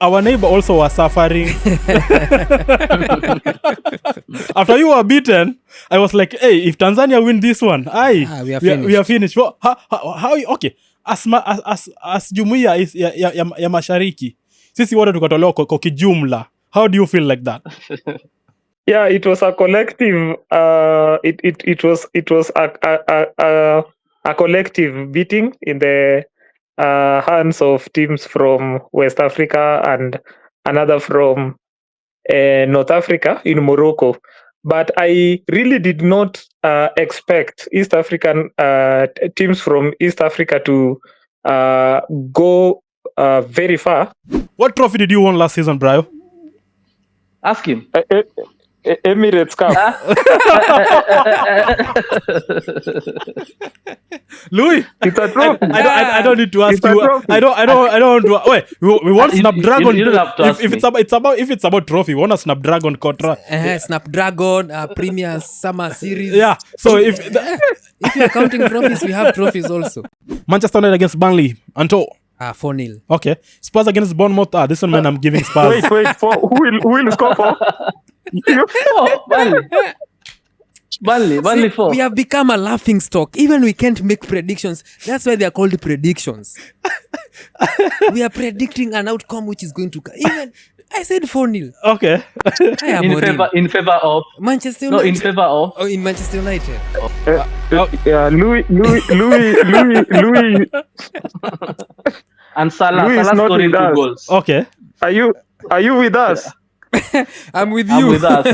our neighbor also was suffering. After you were beaten, I was like, hey, if Tanzania win this one, we are finished. Well, how okay. As jumuiya is ya mashariki, sisi wote tukatolewa kwa kijumla. How do you feel like that? Yeah, it was a collective. It was a collective beating in the hands of teams from West Africa and another from North Africa in Morocco. But I really did not expect East African teams from East Africa to go very far. What trophy did you win last season, Brayo? Ask him. Emirates Cup. Louis, It's a trophy. I don't need to ask It's a you. trophy. I don't want to. Wait, we want Snapdragon. You don't have to ask if it's about trophy, we want a Snapdragon contract. Snapdragon Premier Summer Series. Yeah. So if you're counting trophies, we have trophies also. Manchester United against Burnley, Anto. 4-0. Okay. Spurs against Bournemouth. This one, man, I'm giving Spurs. Wait. For who will score for? Burnley 4. We have become a laughing stock. Even we can't make predictions. That's why they are called predictions. We are predicting an outcome which is going to come. Even I said 4-0. Okay. In favor of Manchester United. No, in favor of. Oh, in Manchester United. Yeah, Louis. And Salah Louis is not scoring with 2 us. goals. Okay. Are you with us? I'm with I'm you. with us.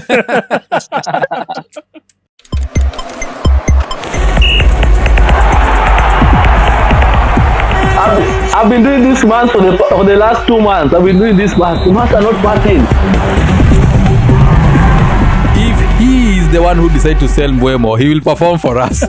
I've been doing this month for the last 2 months. I've been doing this month. The months are not passing. If he is the one who decides to sell Mbeumo, he will perform for us.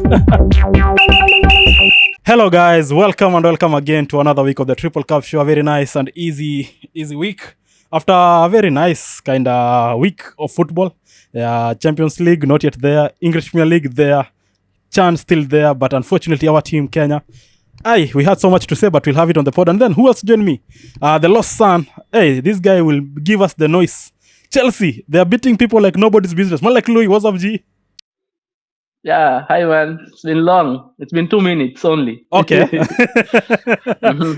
Hello guys, welcome again to another week of the Triple Cup Show. A very nice and easy week. After a very nice kind of week of football. Champions League not yet there, English Premier League there, CHAN still there, but unfortunately our team Kenya. We had so much to say, but we'll have it on the pod. And then who else joined me? The lost son. This guy will give us the noise. Chelsea, they are beating people like nobody's business. Man like Louis, what's up, G? Yeah, hi man. It's been long. It's been 2 minutes only. Okay.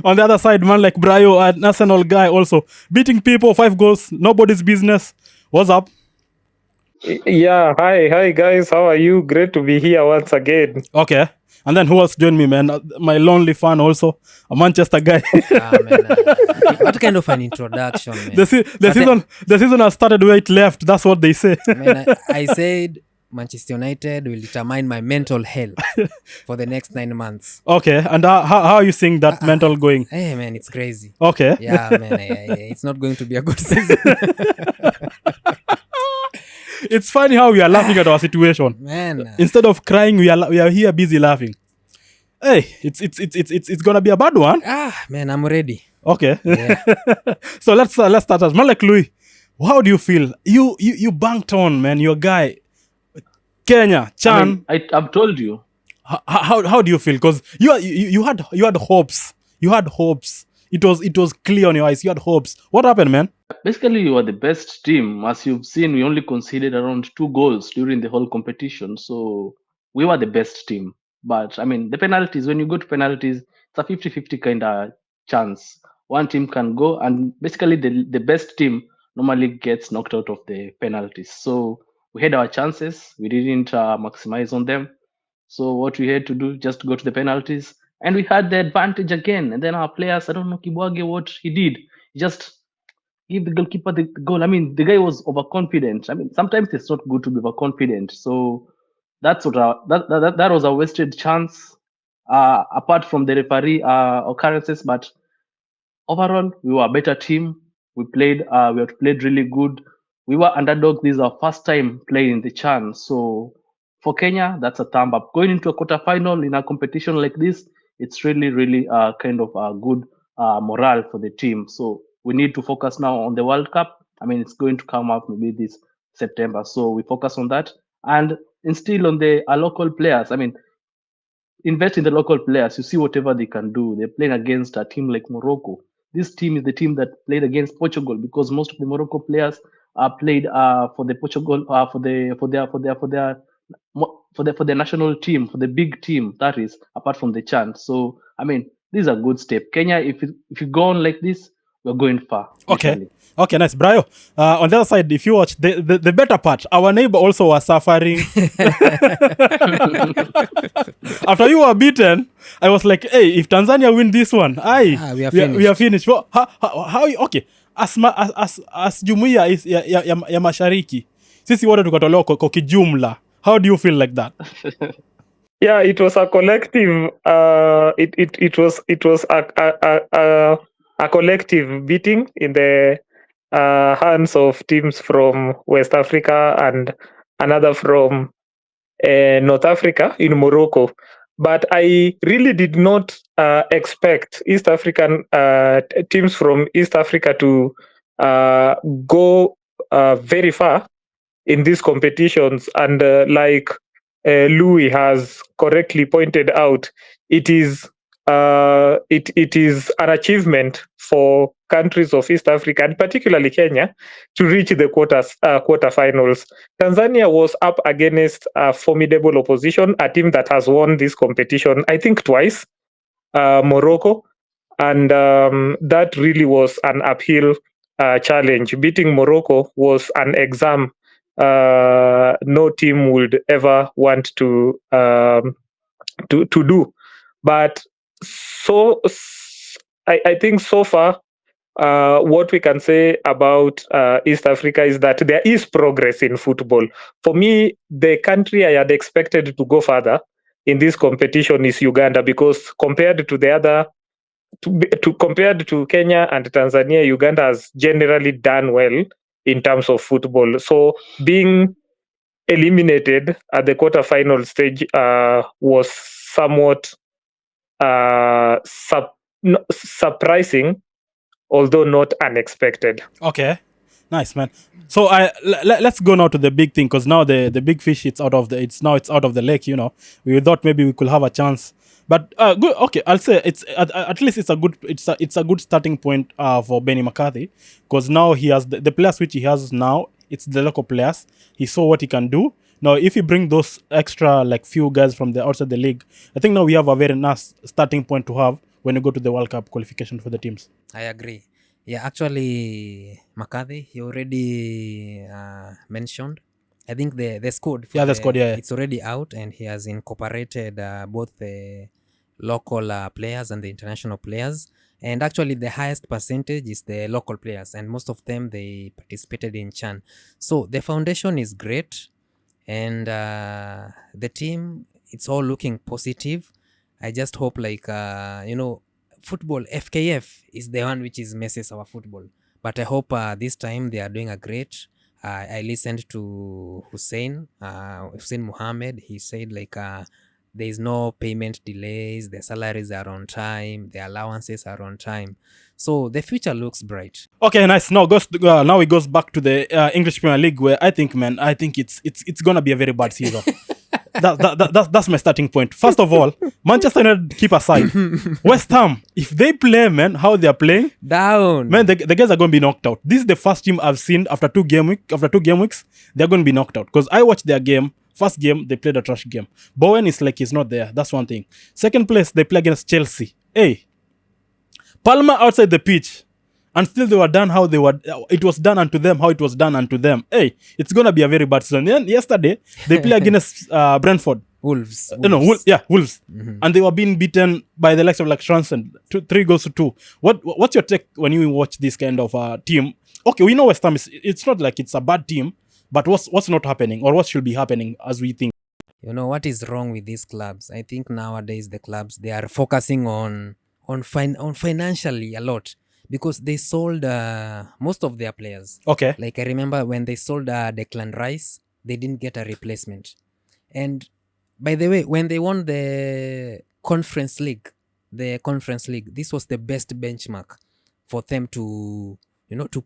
On the other side, man like Brayo, an Arsenal guy also. Beating people, 5 goals, nobody's business. What's up? Yeah, hi guys. How are you? Great to be here once again. Okay. And then who else joined me, man? My lonely fan also, a Manchester guy. What kind of an introduction, man? The season has started where it left. That's what they say. I said Manchester United will determine my mental health for the next 9 months. Okay. And how are you seeing that mental going? Hey, man, it's crazy. Okay. Yeah, man, it's not going to be a good season. It's funny how we are laughing at our situation. Man, instead of crying, we are here busy laughing. It's gonna be a bad one. Man, I'm ready. Okay. Yeah. So let's start as man like Louis. How do you feel? You banked on, man, your guy, Kenya, CHAN. I've told you. How do you feel? Because you had hopes. You had hopes. It was clear on your eyes. You had hopes. What happened, man? Basically, you are the best team. As you've seen, we only conceded around 2 goals during the whole competition. So we were the best team. But, I mean, the penalties, when you go to penalties, it's a 50-50 kind of chance. One team can go, and basically the best team normally gets knocked out of the penalties. So we had our chances. We didn't maximize on them. So what we had to do, just go to the penalties. And we had the advantage again. And then our players, I don't know, Kibwage, what he did. He just give the goalkeeper the goal. I mean, the guy was overconfident. I mean, sometimes it's not good to be overconfident. So that's what that was a wasted chance. Apart from the referee occurrences, but overall, we were a better team. We had played really good. We were underdogs. This is our first time playing in the CHAN. So for Kenya, that's a thumb up. Going into a quarterfinal in a competition like this, it's really, really kind of a good morale for the team. So we need to focus now on the World Cup. I mean, it's going to come up maybe this September. So we focus on that and instill on our local players. I mean, invest in the local players. You see whatever they can do. They're playing against a team like Morocco. this team is the team that played against Portugal, because most of the Morocco players played for the Portugal for their national team, for the big team, that is, apart from the chant. So I mean, this is a good step. Kenya, if you go on like this, we're going far. Okay. literally. Okay, nice. Brayo, on the other side, if you watch the better part, our neighbor also was suffering. After you were beaten, I was like, hey, if Tanzania win this one, we are we are finished. Well, how okay, as jumuiya is ya mashariki, sisi wote tukatolewa kwa kijumla. How do you feel like that? Yeah, it was a collective. It was a collective beating in the hands of teams from West Africa and another from North Africa in Morocco. But I really did not expect East African teams from East Africa to go very far in these competitions. And like Louis has correctly pointed out, it is it is an achievement for countries of East Africa and particularly Kenya to reach the quarterfinals. Tanzania was up against a formidable opposition, a team that has won this competition, I think twice, Morocco, and that really was an uphill challenge. Beating Morocco was an exam no team would ever want to do. But I think so far, what we can say about East Africa is that there is progress in football. For me, the country I had expected to go further in this competition is Uganda, because compared to the other, compared to Kenya and Tanzania, Uganda has generally done well in terms of football. So being eliminated at the quarterfinal stage was somewhat surprising, although not unexpected. Okay, nice, man. So let's go now to the big thing, because now the big fish it's out of the lake. You know, we thought maybe we could have a chance, but good. Okay, I'll say it's at least it's a good starting point for Benny McCarthy, because now he has the players which he has now. It's the local players. He saw what he can do. Now, if you bring those extra like few guys from the outside the league, I think now we have a very nice starting point to have when you go to the World Cup qualification for the teams. I agree. Yeah, actually, McCarthy, he already mentioned. I think the squad. The squad, yeah. It's already out, and he has incorporated both the local players and the international players. And actually, the highest percentage is the local players, and most of them, they participated in CHAN. So the foundation is great, and the team, it's all looking positive. I just hope, like, football, FKF is the one which is messes our football. But I hope this time they are doing a great. I listened to Hussein Muhammad. He said, like, there is no payment delays, the salaries are on time, the allowances are on time. So the future looks bright. Okay, nice. Now it goes back to the English Premier League, where I think it's gonna be a very bad season. That's my starting point. First of all, Manchester United keep aside. West Ham, if they play, man, how they are playing, down, man, the guys are going to be knocked out. This is the first team I've seen after two game weeks, they're going to be knocked out. Because I watched their game. First game, they played a trash game. Bowen is like he's not there. That's one thing. Second place, they play against Chelsea. Hey, Palmer outside the pitch. And still they were done how they were. It was done unto them how it was done unto them. Hey, it's going to be a very bad season. Then yesterday, they play against Brentford. Wolves. Wolves. Mm-hmm. And they were being beaten by the likes of like Transcend. 3-2. What's your take when you watch this kind of team? Okay, we know West Ham it's not like it's a bad team, but what's not happening or what should be happening as we think? You know what is wrong with these clubs? I think nowadays the clubs, they are focusing on financially a lot, because they sold most of their players. Okay. Like I remember when they sold Declan Rice, they didn't get a replacement. And by the way, when they won the Conference League, this was the best benchmark for them to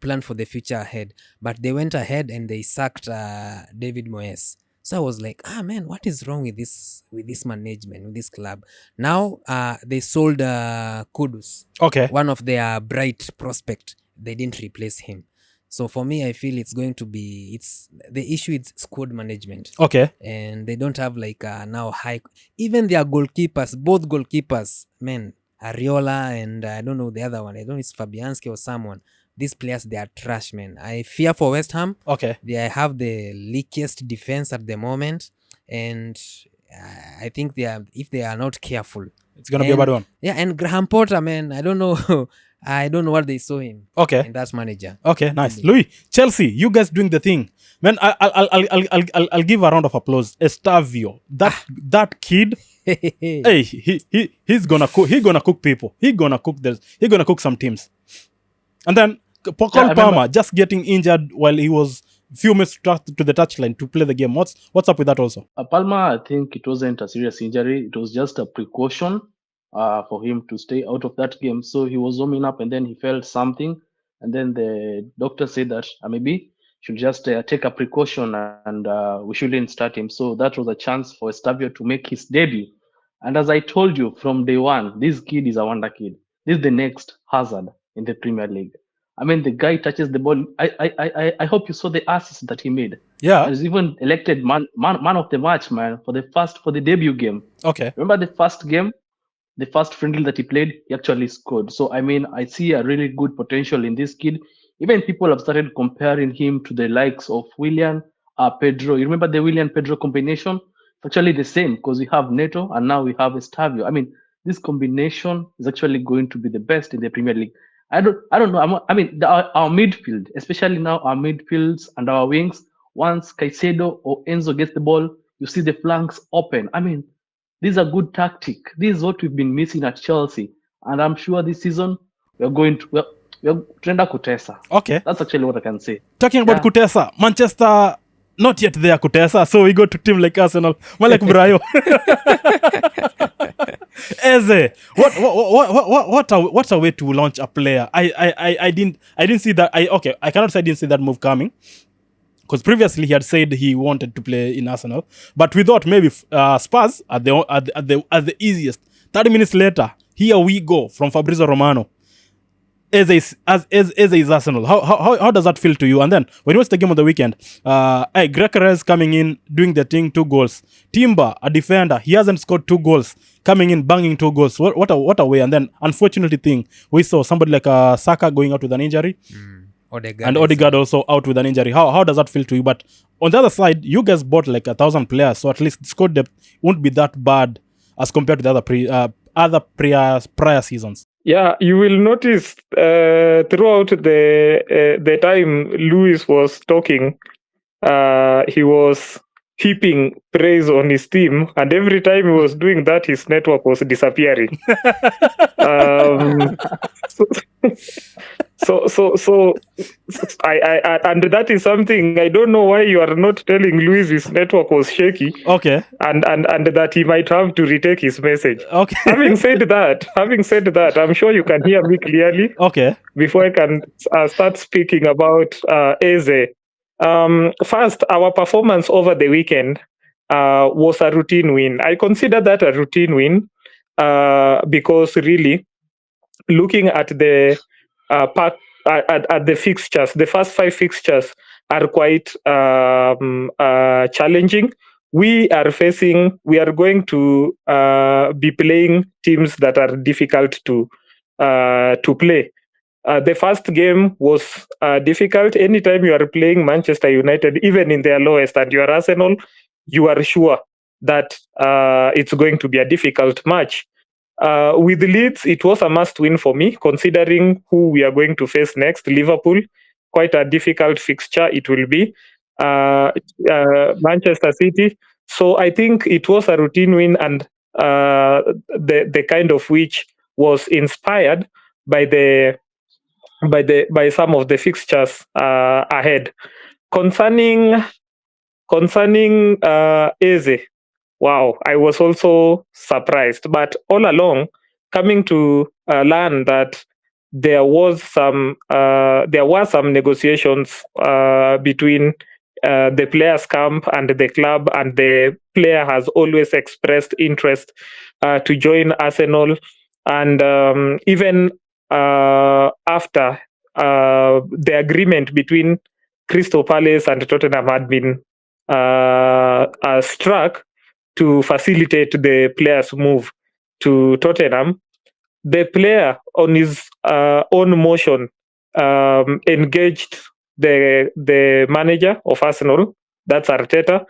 plan for the future ahead. But they went ahead and they sacked David Moyes. So I was like, man, what is wrong with this management, with this club? Now they sold Kudus, Okay. one of their bright prospect. They didn't replace him. So for me, I feel it's going to be, it's the issue is squad management. Okay. And they don't have like now high, even their goalkeepers, both goalkeepers, man, Ariola and I don't know the other one, I don't know it's Fabianski or someone. These players, they are trash, man. I fear for West Ham. Okay. They have the leakiest defense at the moment, and I think if they are not careful, It's gonna be a bad one. yeah. And Graham Potter, man, I don't know. I don't know what they saw him Okay. in that manager. Okay, nice. Louis, Chelsea, you guys doing the thing, man. I'll give a round of applause. Estavio, that kid. Hey, he's gonna cook. He's gonna cook people. He's gonna cook some teams. And then Paul Palmer just getting injured while he was few minutes to the touchline to play the game. What's up with that also? Palmer, I think it wasn't a serious injury. It was just a precaution for him to stay out of that game. So he was warming up and then he felt something. And then the doctor said that maybe should just take a precaution and we shouldn't start him. So that was a chance for Estavio to make his debut. And as I told you from day one, this kid is a wonder kid. This is the next Hazard in the Premier League. I mean, the guy touches the ball. I hope you saw the assist that he made. Yeah. He's even elected man of the match, man, for the debut game. Okay. Remember the first game, the first friendly that he played, he actually scored. So I mean, I see a really good potential in this kid. Even people have started comparing him to the likes of Willian, Pedro. You remember the Willian Pedro combination? It's actually the same because we have Neto and now we have Estavio. I mean, this combination is actually going to be the best in the Premier League. I don't know. I mean, our midfield, especially now our midfields and our wings. Once Caicedo or Enzo gets the ball, you see the flanks open. I mean, this is a good tactic. This is what we've been missing at Chelsea, and I'm sure this season we're Trenda Kutesa. Okay. That's actually what I can say. Talking about Kutesa, Manchester not yet there, Kutesa. So we go to team like Arsenal, more like Brayo. Eze, what a way to launch a player. I didn't see that. I cannot say I didn't see that move coming, because previously he had said he wanted to play in Arsenal, but we thought maybe Spurs at the easiest. 30 minutes later, here we go from Fabrizio Romano. Eze is Arsenal. How does that feel to you? And then when you watch the game on the weekend, Gyökeres coming in, doing the thing, 2 goals. Timber, a defender, he hasn't scored 2 goals, coming in, banging 2 goals. What a way. And then unfortunately thing, we saw somebody like Saka going out with an injury. Odegaard also out with an injury. How does that feel to you? But on the other side, you guys bought like 1,000 players, so at least squad depth won't be that bad as compared to the other prior seasons. Yeah, you will notice throughout the time Louis was talking, he was heaping praise on his team, and every time he was doing that, his network was disappearing. So I and that is something I don't know why you are not telling Louis his network was shaky. Okay. And that he might have to retake his message. Okay. Having said that, I'm sure you can hear me clearly. Okay. Before I can start speaking about Eze. First, our performance over the weekend was a routine win. I consider that a routine win because really, looking at the at the fixtures, the first 5 fixtures are quite challenging. We are going to be playing teams that are difficult to play. The first game was difficult. Anytime you are playing Manchester United, even in their lowest, and you are Arsenal, you are sure that it's going to be a difficult match. With Leeds, it was a must-win for me, considering who we are going to face next. Liverpool, quite a difficult fixture it will be. Manchester City. So I think it was a routine win, and the kind of which was inspired by some of the fixtures ahead. Concerning Eze, wow, I was also surprised. But all along, coming to learn that there were some negotiations between the players' camp and the club, and the player has always expressed interest to join Arsenal. And even after the agreement between Crystal Palace and Tottenham had been struck to facilitate the player's move to Tottenham, the player on his own motion engaged the manager of Arsenal, that's Arteta,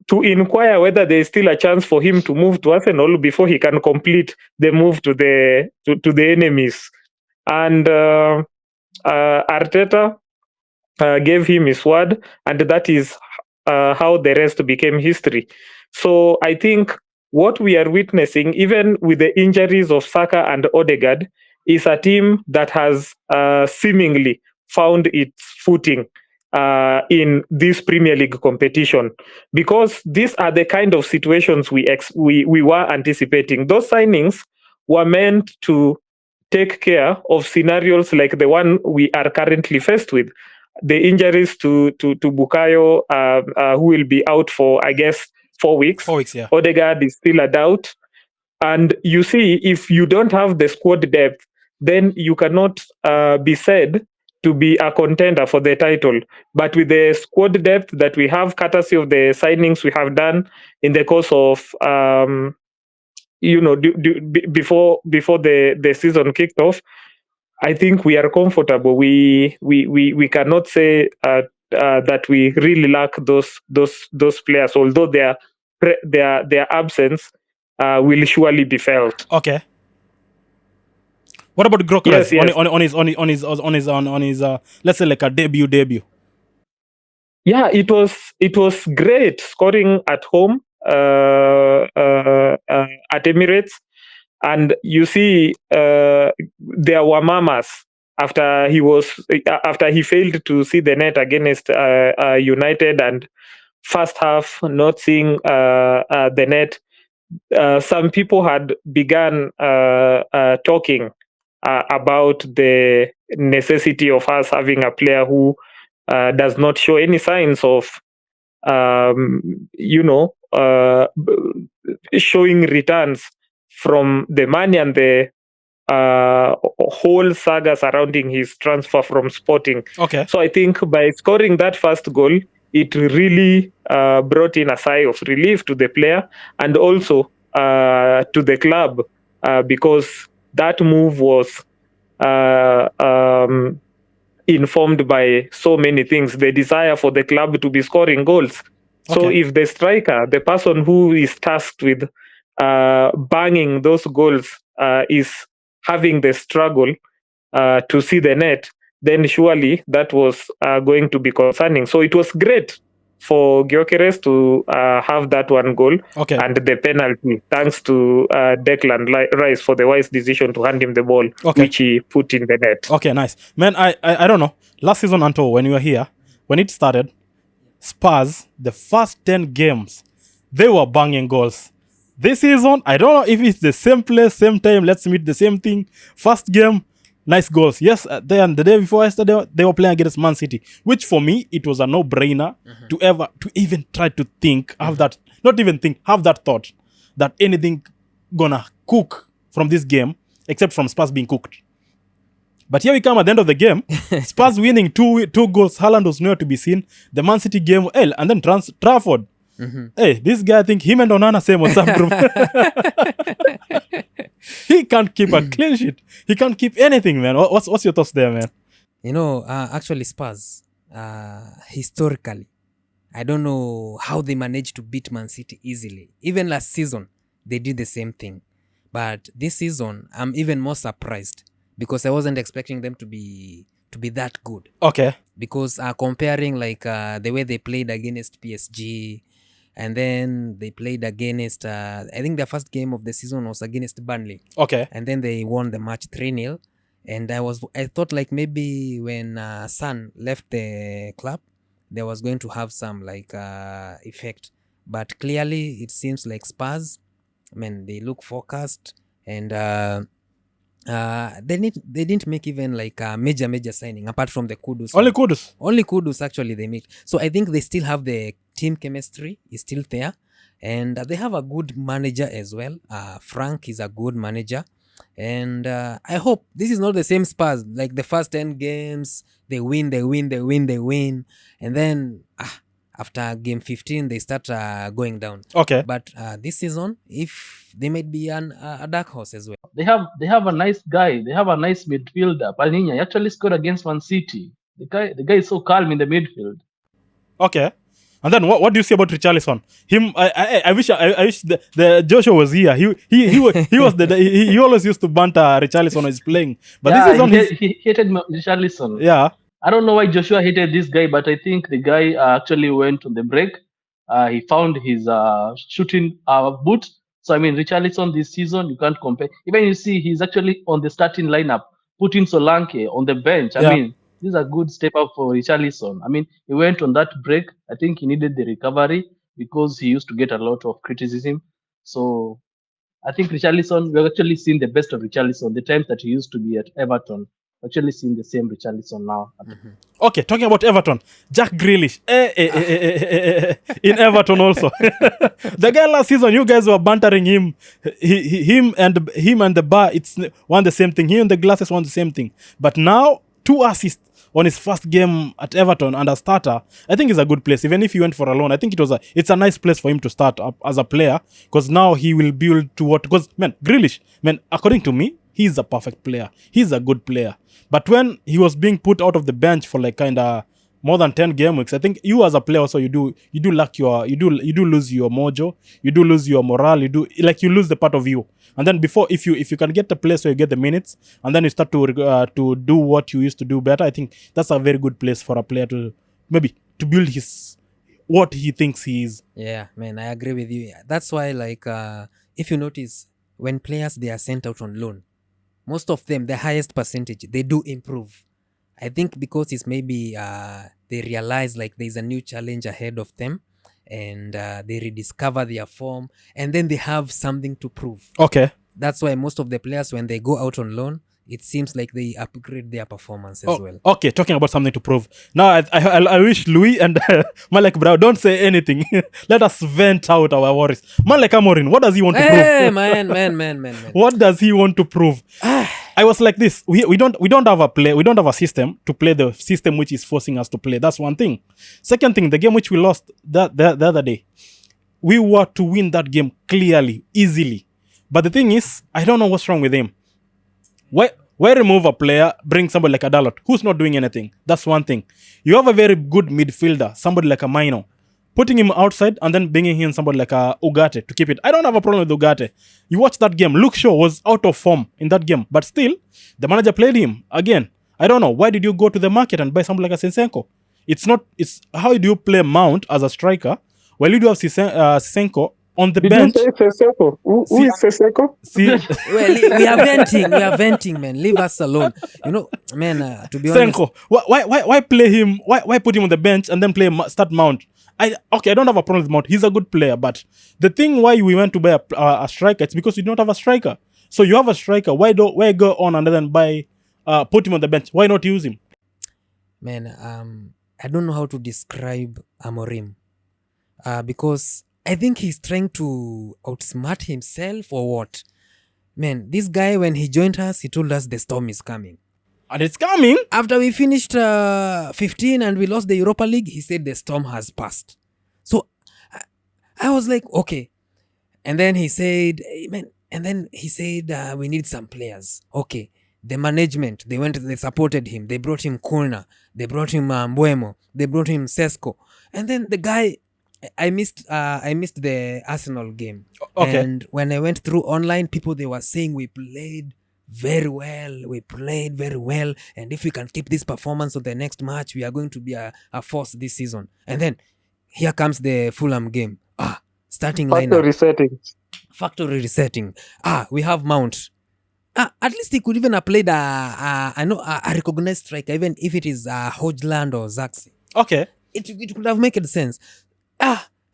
to inquire whether there is still a chance for him to move to Arsenal before he can complete the move to the enemies. And Arteta gave him his word, and that is how the rest became history. So I think what we are witnessing, even with the injuries of Saka and Odegaard, is a team that has seemingly found its footing in this Premier League competition, because these are the kind of situations we were anticipating. Those signings were meant to take care of scenarios like the one we are currently faced with. The injuries to Bukayo, who will be out for, I guess, 4 weeks. 4 weeks, yeah. Odegaard is still a doubt. And you see, if you don't have the squad depth, then you cannot be said to be a contender for the title. But with the squad depth that we have, courtesy of the signings we have done in the course of, before the season kicked off, I think we are comfortable. We cannot say that we really lack those players, although their absence will surely be felt. Okay. What about Gyökeres Yes. on his let's say like a debut? Yeah, it was great scoring at home at Emirates. And you see, there were murmurs after he failed to see the net against United, and first half not seeing the net. Some people had begun talking about the necessity of us having a player who does not show any signs of showing returns from the money and the whole saga surrounding his transfer from Sporting. Okay. So I think by scoring that first goal, it really brought in a sigh of relief to the player, and also to the club, because that move was informed by so many things. The desire for the club to be scoring goals. So Okay. if the striker, the person who is tasked with banging those goals, is having the struggle to see the net, then surely that was going to be concerning. So it was great for Gyökeres to have that one goal, Okay. and the penalty, thanks to Declan Rice for the wise decision to hand him the ball, Okay. which he put in the net. Okay, nice. Man, I don't know. Last season, Anto, when you were here, when it started, Spurs, the first 10 games, they were banging goals. This season, I don't know if it's the same place, same time, let's meet the same thing. First game, nice goals. Yes, then the day before yesterday, they were playing against Man City, which for me, it was a no-brainer to even try to think, have that thought that anything gonna cook from this game, except from Spurs being cooked. But here we come at the end of the game. Spurs winning two goals. Haaland was nowhere to be seen. The Man City game, and then Trafford. Hey, this guy, I think him and Onana same on some group. He can't keep a clean sheet. He can't keep anything, man. What's your thoughts there, man? Actually Spurs, historically, I don't know how they managed to beat Man City easily. Even last season, they did the same thing. But this season, I'm even more surprised, because I wasn't expecting them to be that good. Okay. Because comparing like the way they played against PSG, and then they played against, I think the first game of the season was against Burnley. Okay. And then they won the match 3-0. And I thought like maybe when Son left the club, there was going to have some like effect. But clearly it seems like Spurs, I mean, they look focused, and they didn't make even like a major signing apart from the Kudus. Only Kudus. Only Kudus actually they made. So I think they still have the team chemistry is still there, and they have a good manager as well. Frank is a good manager, and I hope this is not the same Spurs like the first 10 games they win, and then after game 15 they start going down. Okay. But this season, if they might be a dark horse as well. They have a nice guy. They have a nice midfielder. Palhinha he actually scored against Man City. The guy is so calm in the midfield. Okay. And then what do you say about Richarlison? Him, I wish the Joshua was here. He was he always used to banter Richarlison when he's playing. But yeah, this is on he hated Richarlison. Yeah. I don't know why Joshua hated this guy, but I think the guy actually went on the break. He found his shooting boot. So, I mean, Richarlison this season, you can't compare. Even you see, he's actually on the starting lineup, putting Solanke on the bench. I Yeah. mean, this is a good step up for Richarlison. I mean, he went on that break. I think he needed the recovery because he used to get a lot of criticism. So, I think Richarlison, we've actually seen the best of Richarlison. The times that he used to be at Everton, actually seeing the same Richarlison now. Okay, talking about Everton, Jack Grealish in Everton also. The guy last season, you guys were bantering him. Him and the bar, it's one the same thing. He and the glasses one the same thing. But now 2 assists on his first game at Everton and a starter. I think it's a good place. Even if he went for a loan, I think it's a nice place for him to start up as a player because now he will build to what. Because Grealish, according to me, he's a perfect player. He's a good player. But when he was being put out of the bench for like kind of more than 10 game weeks, I think you as a player also you do lack you do lose your mojo, you do lose your morale, you lose the part of you. And then before if you can get the place where you get the minutes and then you start to do what you used to do better, I think that's a very good place for a player to maybe to build his what he thinks he is. Yeah, man, I agree with you. That's why like if you notice when players they are sent out on loan, most of them, the highest percentage, they do improve. I think because it's maybe they realize like there's a new challenge ahead of them and they rediscover their form and then they have something to prove. Okay. That's why most of the players, when they go out on loan, it seems like they upgrade their performance as well. Okay, talking about something to prove. Now, I wish Louis and Malek Brayo don't say anything. Let us vent out our worries. Malek Amorim, what does he want to prove? Hey, man. What does he want to prove? I was like this. We don't have a system to play the system which is forcing us to play. That's one thing. Second thing, the game which we lost the other day, we were to win that game clearly, easily. But the thing is, I don't know what's wrong with him. Why remove a player, bring somebody like a Dalot who's not doing anything? That's one thing. You have a very good midfielder, somebody like a Mino. Putting him outside and then bringing in somebody like a Ugarte to keep it. I don't have a problem with Ugarte. You watch that game. Luke Shaw was out of form in that game. But still, the manager played him. Again, I don't know. Why did you go to the market and buy somebody like a Sissenko? It's how do you play Mount as a striker while you do have Sissenko on the bench? Did you say Sissenko? Who is Sissenko? Well, we are venting, man. Leave us alone. You know, man, to be honest. Senko, why play him? Why put him on the bench and then start Mount? I don't have a problem with Mount. He's a good player, but the thing why we went to buy a striker, it's because you don't have a striker. So you have a striker. Why go on and then put him on the bench? Why not use him? Man, I don't know how to describe Amorim, because I think he's trying to outsmart himself or what. Man, this guy, when he joined us, he told us the storm is coming. And it's coming. After we finished 15 and we lost the Europa League, he said the storm has passed. So I was like, okay. And then he said, we need some players. Okay. The management, they supported him. They brought him Kuna. They brought him Mbuemo. They brought him Sesko. And then the guy, I missed the Arsenal game. Okay. And when I went through online, people, they were saying we played very well. And if we can keep this performance on the next match, we are going to be a force this season. And then here comes the Fulham game. Starting lineup. Factory resetting. We have Mount. At least he could even have played a recognized striker, even if it is Hojland or Zaxi. Okay. It could have made sense.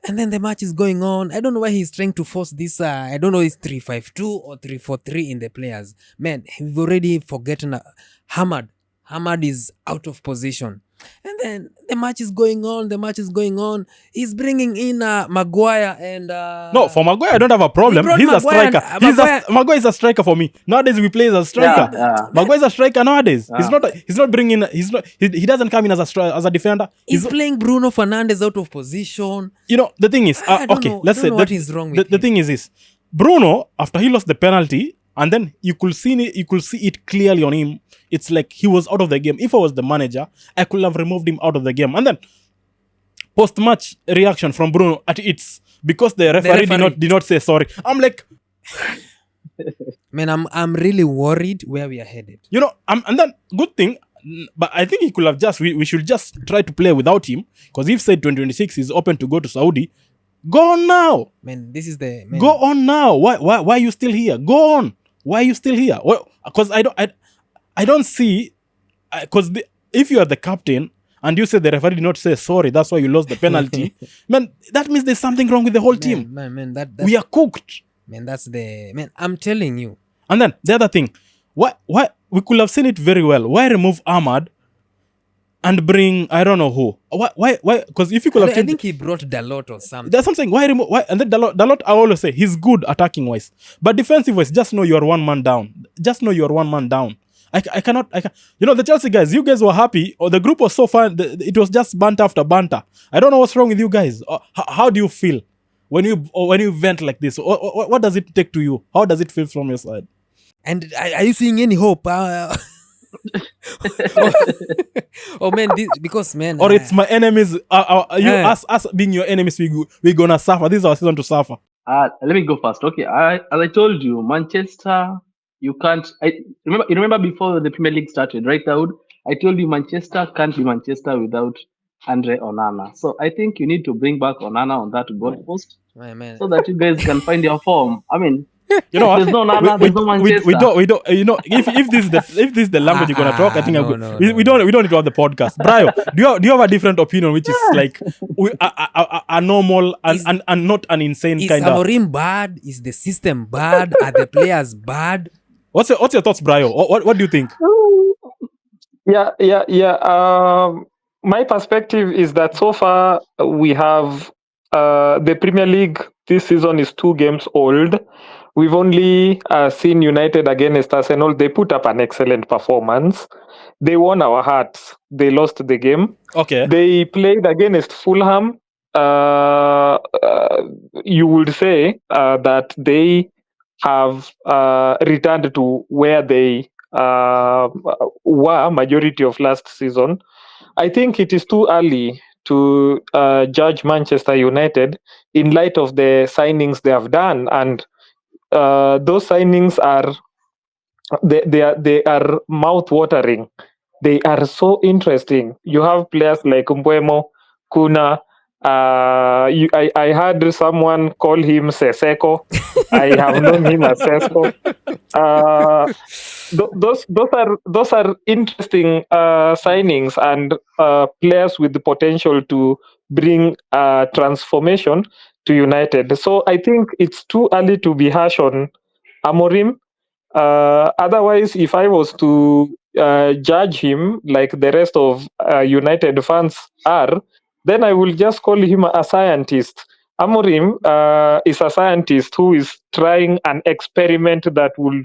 And then the match is going on. I don't know why he's trying to force this. I don't know, it's 3-5-2 or 3-4-3 in the players. Man, we've already forgotten Hamad. Hamad is out of position. And then the match is going on. The match is going on. He's bringing in Maguire and. No, for Maguire, I don't have a problem. brought He's a Maguire striker. and- Maguire is a striker for me. Nowadays we play as a striker. Yeah. Maguire is a striker nowadays. He's Yeah. not bringing. He doesn't come in as a defender. He's playing Bruno Fernandes out of position. You know, the thing is, I don't okay, know- I let's don't say know what is wrong with the him. thing is this: Bruno, after he lost the penalty, and then you could see it clearly on him. It's like he was out of the game. If I was the manager, I could have removed him out of the game. And then post-match reaction from Bruno at it's because the referee did not say sorry. I'm like, Man, I'm really worried where we are headed. you know, and then good thing. But I think he could have we should just try to play without him, because if said 2026 is open to go to Saudi, go on now. Man, this is the man. Go on now. Why are you still here? Go on. Why are you still here? Well, because I don't see, because if you are the captain and you say the referee did not say sorry, that's why you lost the penalty. Man, that means there's something wrong with the whole team. Man, that's, We are cooked. man, that's the man. I'm telling you. And then the other thing, why we could have seen it very well. Why remove Ahmad and bring I don't know who? Why? Because if you could have I changed, think he brought Dalot or something. that's something. Why remove? Why? And then Dalot, I always say he's good attacking wise, but defensive wise, just know you are one man down. Just know you are one man down. I cannot. You know, the Chelsea guys, you guys were happy, or the group was so fun. It was just banter after banter. I don't know what's wrong with you guys. How do you feel when you vent like this? What does it take to you? How does it feel from your side? And are you seeing any hope? Oh man, because man, Or it's my enemies. Us being your enemies, we gonna suffer. This is our season to suffer. Let me go first. Okay, as I told you, Manchester, you can't. You remember before the Premier League started, right, Dawuud? I told you Manchester can't be Manchester without Andre Onana. So I think you need to bring back Onana on that goalpost man. so that you guys can find your form. I mean, You know what? there's no Onana, there's no Manchester. we don't. You know, if this is the language you're gonna talk, I think No, we don't need to have the podcast. Brayo, do you have a different opinion, which is like a normal and not an insane Is kind of? Amorim bad? Is the system bad? Are the players bad? What's your thoughts, Brayo? What do you think? Yeah. My perspective is that so far we have the Premier League this season is 2 games old. We've only seen United against Arsenal. They put up an excellent performance. They won our hearts. They lost the game. Okay. They played against Fulham. You would say that they have returned to where they were majority of last season. I think it is too early to judge Manchester United in light of the signings they have done, and those signings are they are mouth watering. They are so interesting. You have players like Mbeumo, Kuna. I heard someone call him Seseko. I have known him as Sesko. Those are interesting signings and players with the potential to bring transformation to United. So I think it's too early to be harsh on Amorim. Otherwise, if I was to judge him like the rest of United fans are, then I will just call him a scientist. Amorim is a scientist who is trying an experiment that will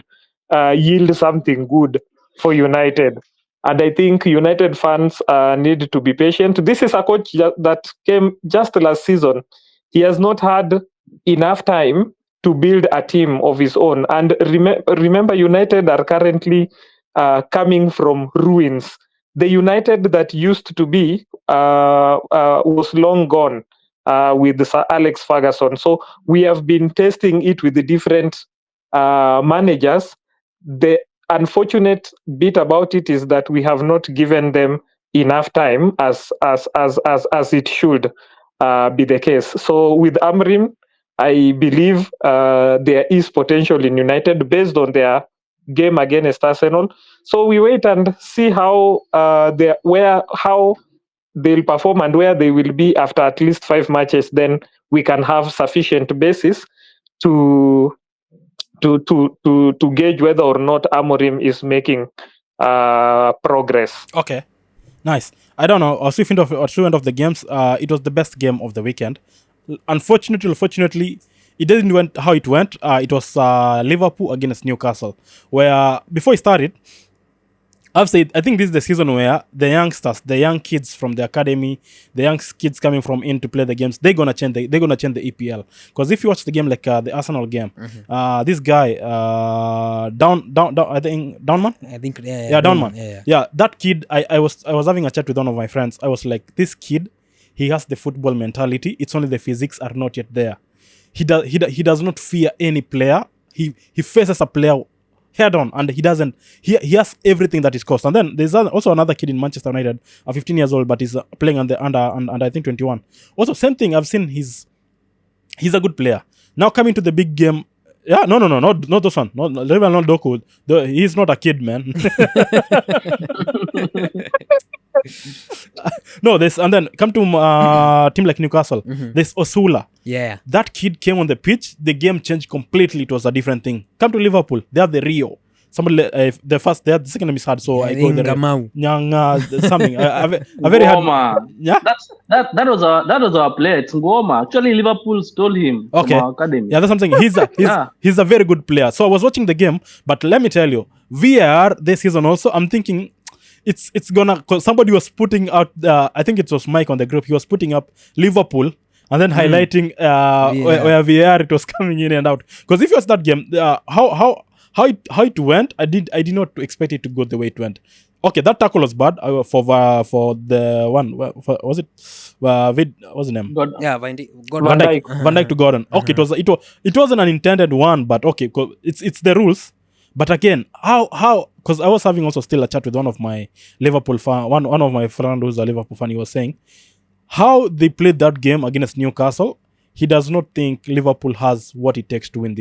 yield something good for United. And I think United fans need to be patient. This is a coach that came just last season. He has not had enough time to build a team of his own. And remember, United are currently coming from ruins. The United that used to be was long gone with Sir Alex Ferguson. So we have been testing it with the different managers. The unfortunate bit about it is that we have not given them enough time as it should be the case. So with Amorim, I believe there is potential in United based on their game against Arsenal. So we wait and see how they'll perform and where they will be after at least 5 matches, then we can have sufficient basis to to gauge whether or not Amorim is making progress. Okay, nice. I don't know. Or through end of the games, it was the best game of the weekend. Unfortunately, it didn't went how it went. It was Liverpool against Newcastle, where before it started, I've said I think this is the season where the youngsters, the young kids from the academy, the young kids coming from in to play the games, they're gonna change the EPL. Because if you watch the game like the Arsenal game, this guy down I think Downman. I think Downman. Yeah. That kid. I was having a chat with one of my friends. I was like, this kid, he has the football mentality. It's only the physics are not yet there. He does not fear any player. He faces a player head on, and he doesn't. He has everything that is cost. And then there's also another kid in Manchester United, 15 years old, but he's playing under I think 21. Also, same thing. I've seen he's a good player. Now coming to the big game. Yeah, no, not this one. Not Doku. He's not a kid, man. No, and then come to team like Newcastle. There's Osula. Yeah. That kid came on the pitch. The game changed completely. It was a different thing. Come to Liverpool. They have the Rio. Somebody the second name is hard, so I go the Nyanga something. A very hard. Yeah. That was our player. It's Ngoma. Actually, Liverpool stole him from our academy. Yeah, that's something. He's a very good player. So I was watching the game, but let me tell you, VAR this season also. I'm thinking it's gonna. Cause somebody was putting out. I think it was Mike on the group. He was putting up Liverpool and then highlighting where VAR it was coming in and out. Because if you watch that game, how it went, I did not expect it to go the way it went. Okay, that tackle was bad for the one. Was it? What's the name? Van Dijk to Gordon. Okay, it wasn't an intended one, but okay, it's the rules. But again, how? Because I was having also still a chat with one of my Liverpool fan, one of my friends who's a Liverpool fan. He was saying how they played that game against Newcastle. He does not think Liverpool has what it takes to win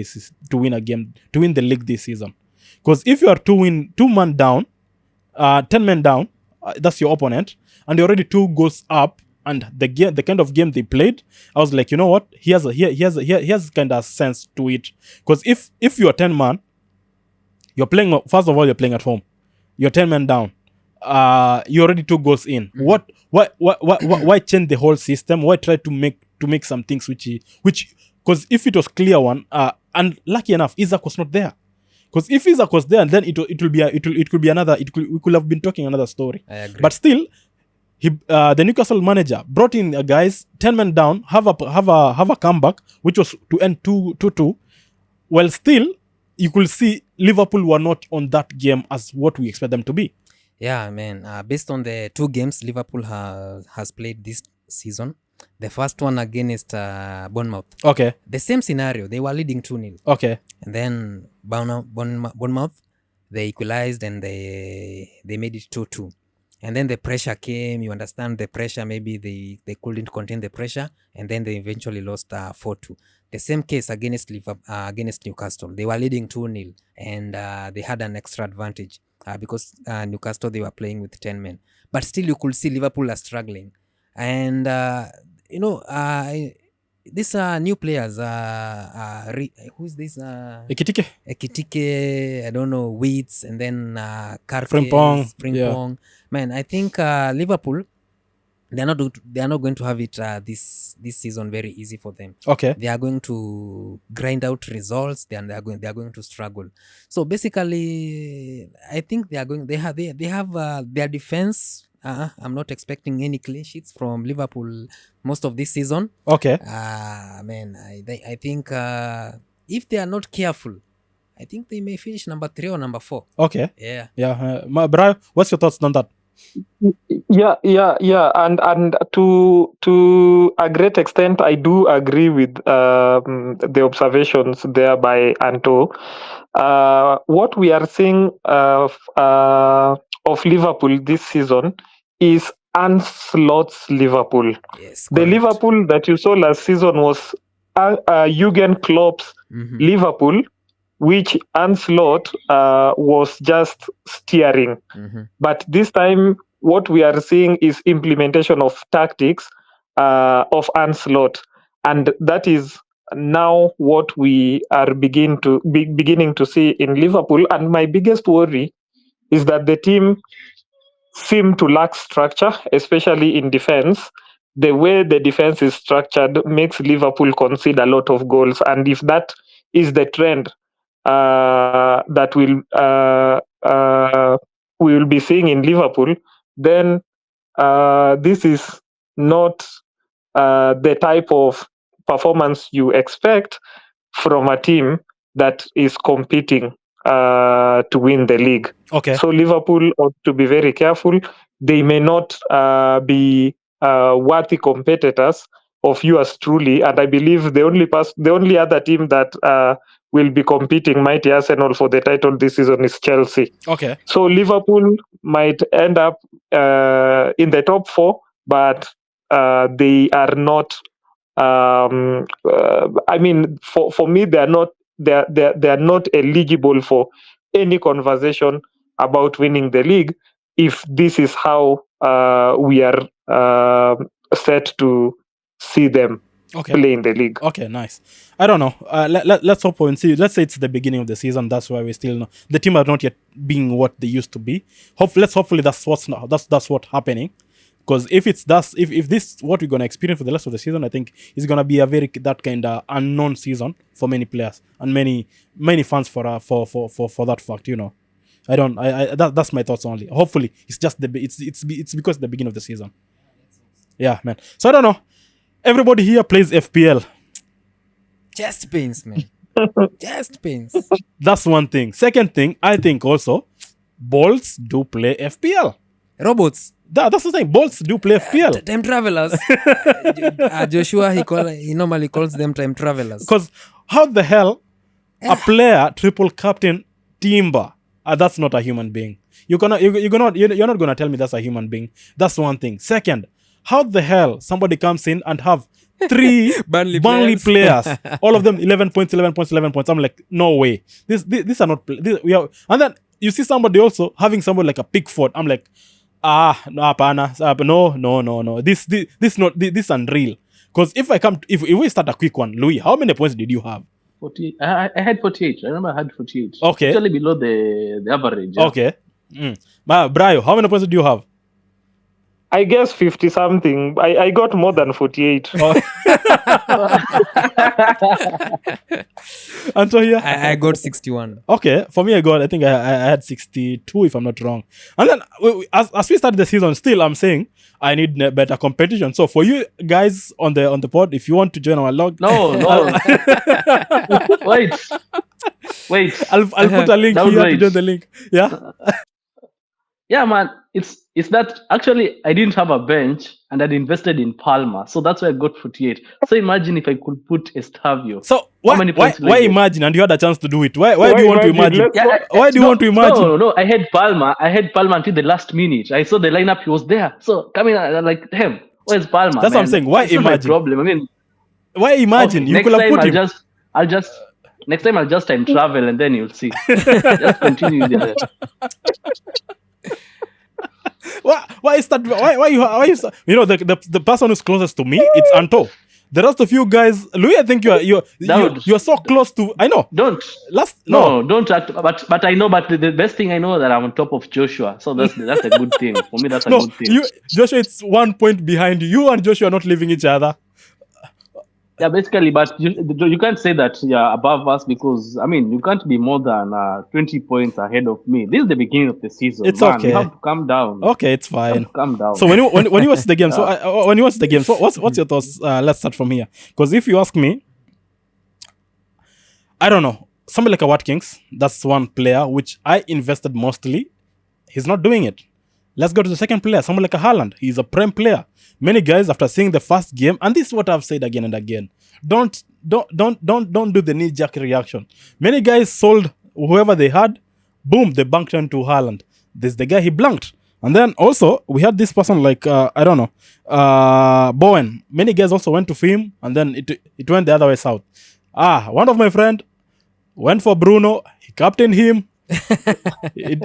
a game, to win the league this season. Because if you are two men down, 10 men down, that's your opponent, and you're already 2 goals up, and the kind of game they played, I was like, you know what? He has kind of sense to it. Because if you're 10 man, you're playing. First of all, you're playing at home. You're 10 men down. You're already 2 goals in. Why change the whole system? Why try to make some things which because if it was clear one, and lucky enough, Isaac was not there. Because if Isaac was there, then we could have been talking another story. I agree. But still, the Newcastle manager brought in guys 10 men down, have a comeback, which was to end 2-2. Well, still you could see Liverpool were not on that game as what we expect them to be. Yeah, man. Based on the 2 games Liverpool has played this season, the first one against Bournemouth. Okay. The same scenario. They were leading 2-0. Okay. And then Bournemouth, they equalized and they made it 2-2. And then the pressure came. You understand the pressure. Maybe they couldn't contain the pressure. And then they eventually lost 4-2. The same case against Newcastle. They were leading 2-0. And they had an extra advantage. Because Newcastle, they were playing with 10 men. But still, you could see Liverpool are struggling. And, these new players, who's this? Ekitike, I don't know, Weeds, and then Frimpong. Yeah. Man, I think Liverpool, they are not going to have it this season very easy for them. Okay. They are going to grind out results. They are going to struggle. So basically, I think they have their defense. I'm not expecting any clean sheets from Liverpool most of this season. Okay. Man, I think if they are not careful, I think they may finish number 3 or number 4. Okay. Yeah. Yeah. Brayo, what's your thoughts on that? Yeah, and to a great extent, I do agree with the observations there by Anto. What we are seeing of Liverpool this season is Ancelot's Liverpool. Yes. The Liverpool that you saw last season was Jurgen Klopp's Liverpool, which Ancelot was just steering. But this time what we are seeing is implementation of tactics of onslaught, and that is now what we are beginning to see in Liverpool. And my biggest worry is that the team seem to lack structure, especially in defense. The way the defense is structured makes Liverpool concede a lot of goals, and if that is the trend that we will be seeing in Liverpool, then this is not the type of performance you expect from a team that is competing to win the league. Okay. So Liverpool ought to be very careful. They may not be worthy competitors of yours truly, and I believe the only other team that will be competing mighty Arsenal for the title this season is Chelsea. Okay. So Liverpool might end up in the top four, but they are not. I mean, for me, they are not eligible for any conversation about winning the league if this is how we are set to see them Okay. play in the league. Okay, nice. I don't know. Let's hope and see. Let's say it's the beginning of the season. That's why we still know the team are not yet being what they used to be. Hopefully that's what's happening. Because if this what we're gonna experience for the rest of the season, I think it's gonna be a very that kind of unknown season for many players and many fans for that fact. You know, that's my thoughts only. Hopefully, it's just it's because the beginning of the season. Yeah, man. So I don't know. Everybody here plays FPL. Chest pains, man. Chest pains. That's one thing. Second thing, I think also, balls do play FPL. Robots. That's the thing. Balls do play FPL. Time travelers. Joshua, he normally calls them time travelers. Because how the hell a player triple captain Timber? That's not a human being. You're not gonna tell me that's a human being. That's one thing. Second, how the hell somebody comes in and have 3 Burnley players, all of them 11 points. I'm like, no way. These are not. And then you see somebody also having somebody like a Pickford. I'm like, no, no. This is unreal. Because if we start a quick one, Louis, how many points did you have? 48. I had 48. I remember I had 48. Okay. Actually below the average. Yeah. Okay. Brayo, how many points did you have? I guess 50 something. I got more than 48. Anto here? I got 61. Okay, for me, I think I had 62 if I'm not wrong. And then as we started the season, still I'm saying I need better competition. So for you guys on the pod, if you want to join our log, No. Wait. I'll put a link here to join the link. Yeah. Yeah, man. It's that actually I didn't have a bench and I'd invested in Palmer, so that's why I got 48. So imagine if I could put Estavio. So How many points why imagine? And you had a chance to do it. Why do you want to imagine? Why do you want to imagine? No. I had Palmer until the last minute. I saw the lineup; he was there. So coming, I'm like, damn, where's Palmer? That's what I'm saying. Why it's not my imagine? problem. I mean, why imagine? okay, You could have put him. Next time I'll just time travel and then you'll see. Just continue there. Why is that? Why you? You know, the person who's closest to me, it's Anto. The rest of you guys, Louis, I think you're so close to. I know. Don't act. But I know. But the best thing I know that I'm on top of Joshua. So that's a good thing for me. That's a good thing. Joshua, it's 1 point behind you. You and Joshua are not leaving each other. Yeah, basically, but you can't say that you're above us because, I mean, you can't be more than 20 points ahead of me. This is the beginning of the season. It's man. okay. You have to calm down. Okay, it's fine. Calm down. So when you watch the game, what's your thoughts? Let's start from here. Because if you ask me, I don't know. Somebody like a Watkins, that's one player which I invested mostly. He's not doing it. Let's go to the second player, someone like a Haaland. He's a prime player. Many guys, after seeing the first game, and this is what I've said again and again, don't do the knee-jerk reaction. Many guys sold whoever they had, boom, they banked into Haaland. This is the guy he blanked. And then also, we had this person like, Bowen. Many guys also went to him, and then it went the other way south. One of my friend went for Bruno, he captained him, it,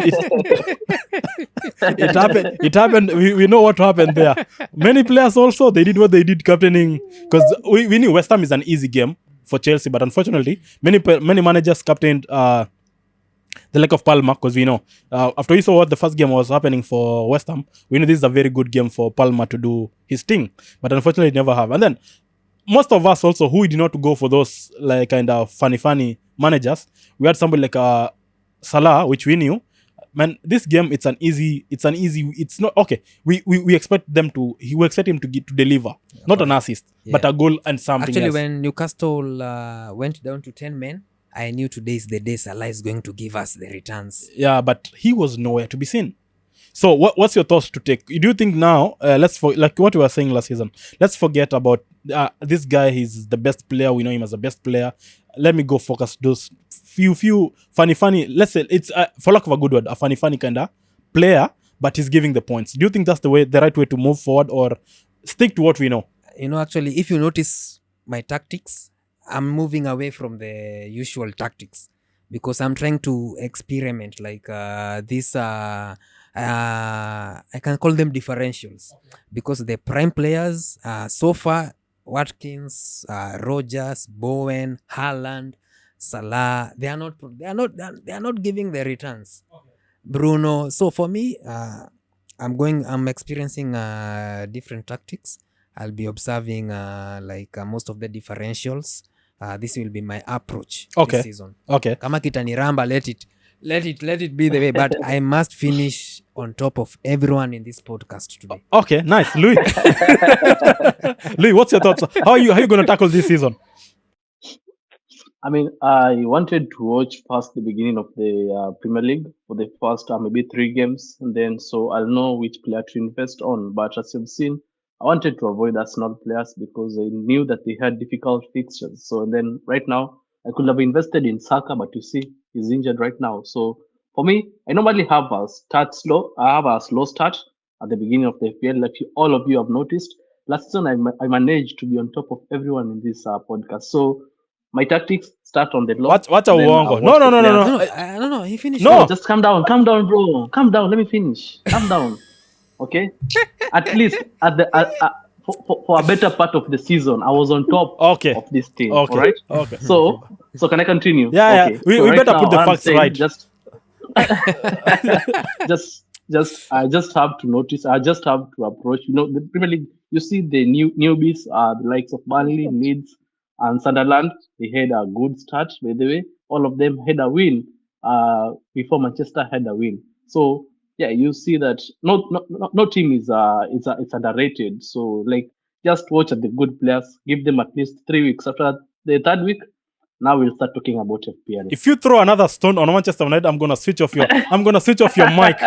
it happened. It happened. We know what happened there. Many players also they did what they did captaining because we knew West Ham is an easy game for Chelsea, but unfortunately, many managers captained the lack of Palmer because we know after we saw what the first game was happening for West Ham, we know this is a very good game for Palmer to do his thing, but unfortunately, it never have. And then most of us also who did not go for those like kind of funny managers, we had somebody like Salah, which we knew. Man, this game it's not okay. We expect them to we expect him to deliver, not an assist, but a goal and something Actually, else. when Newcastle went down to 10 men, I knew today is the day Salah is going to give us the returns. Yeah, but he was nowhere to be seen. So what's your thoughts to take? Do you think now, like what we were saying last season, let's forget about this guy, he's the best player, we know him as the best player. Let me go focus those few funny, let's say it's for lack of a good word, a funny kind of player, but he's giving the points. Do you think that's the right way to move forward, or stick to what we know? Actually, if you notice my tactics, I'm moving away from the usual tactics because I'm trying to experiment like this I can call them differentials because the prime players so far, Watkins, Rogers, Bowen, Haaland, Salah, they are not giving the returns. Bruno. So for me, I'm experiencing different tactics. I'll be observing most of the differentials. This will be my approach Okay. this season. Okay. Kama kitaniramba, let it be the way. But I must finish on top of everyone in this podcast today. Okay, nice. Louis. Louis, what's your thoughts? How are you going to tackle this season? I mean, I wanted to watch past the beginning of the Premier League for the first maybe 3 games, and then so I'll know which player to invest on. But as you've seen, I wanted to avoid Arsenal players because I knew that they had difficult fixtures. So then right now, I could have invested in Saka, but you see, he's injured right now. So for me, I normally have a start slow. I have a slow start at the beginning of the FPL, like all of you have noticed. Last season, I managed to be on top of everyone in this podcast. So my tactics start on the low. What's a then uongo? I'll watch the players. No, he finished. No. No, just calm down, bro. Calm down. Let me finish. Calm down. Okay. At least at the for a better part of the season, I was on top Okay. of this team. Okay. All right. Okay. So can I continue? Yeah, Okay. yeah. We So right better now, put the I'm facts saying right. I just have to notice. I just have to approach. The Premier League. You see, the newbies are the likes of Burnley, Leeds, and Sunderland. They had a good start. By the way, all of them had a win. Before Manchester had a win. So yeah, you see that no team is it's underrated. So like, just watch at the good players. Give them at least 3 weeks. After the 3rd week, now we'll start talking about FPL. If you throw another stone on Manchester United, I'm gonna switch off your mic.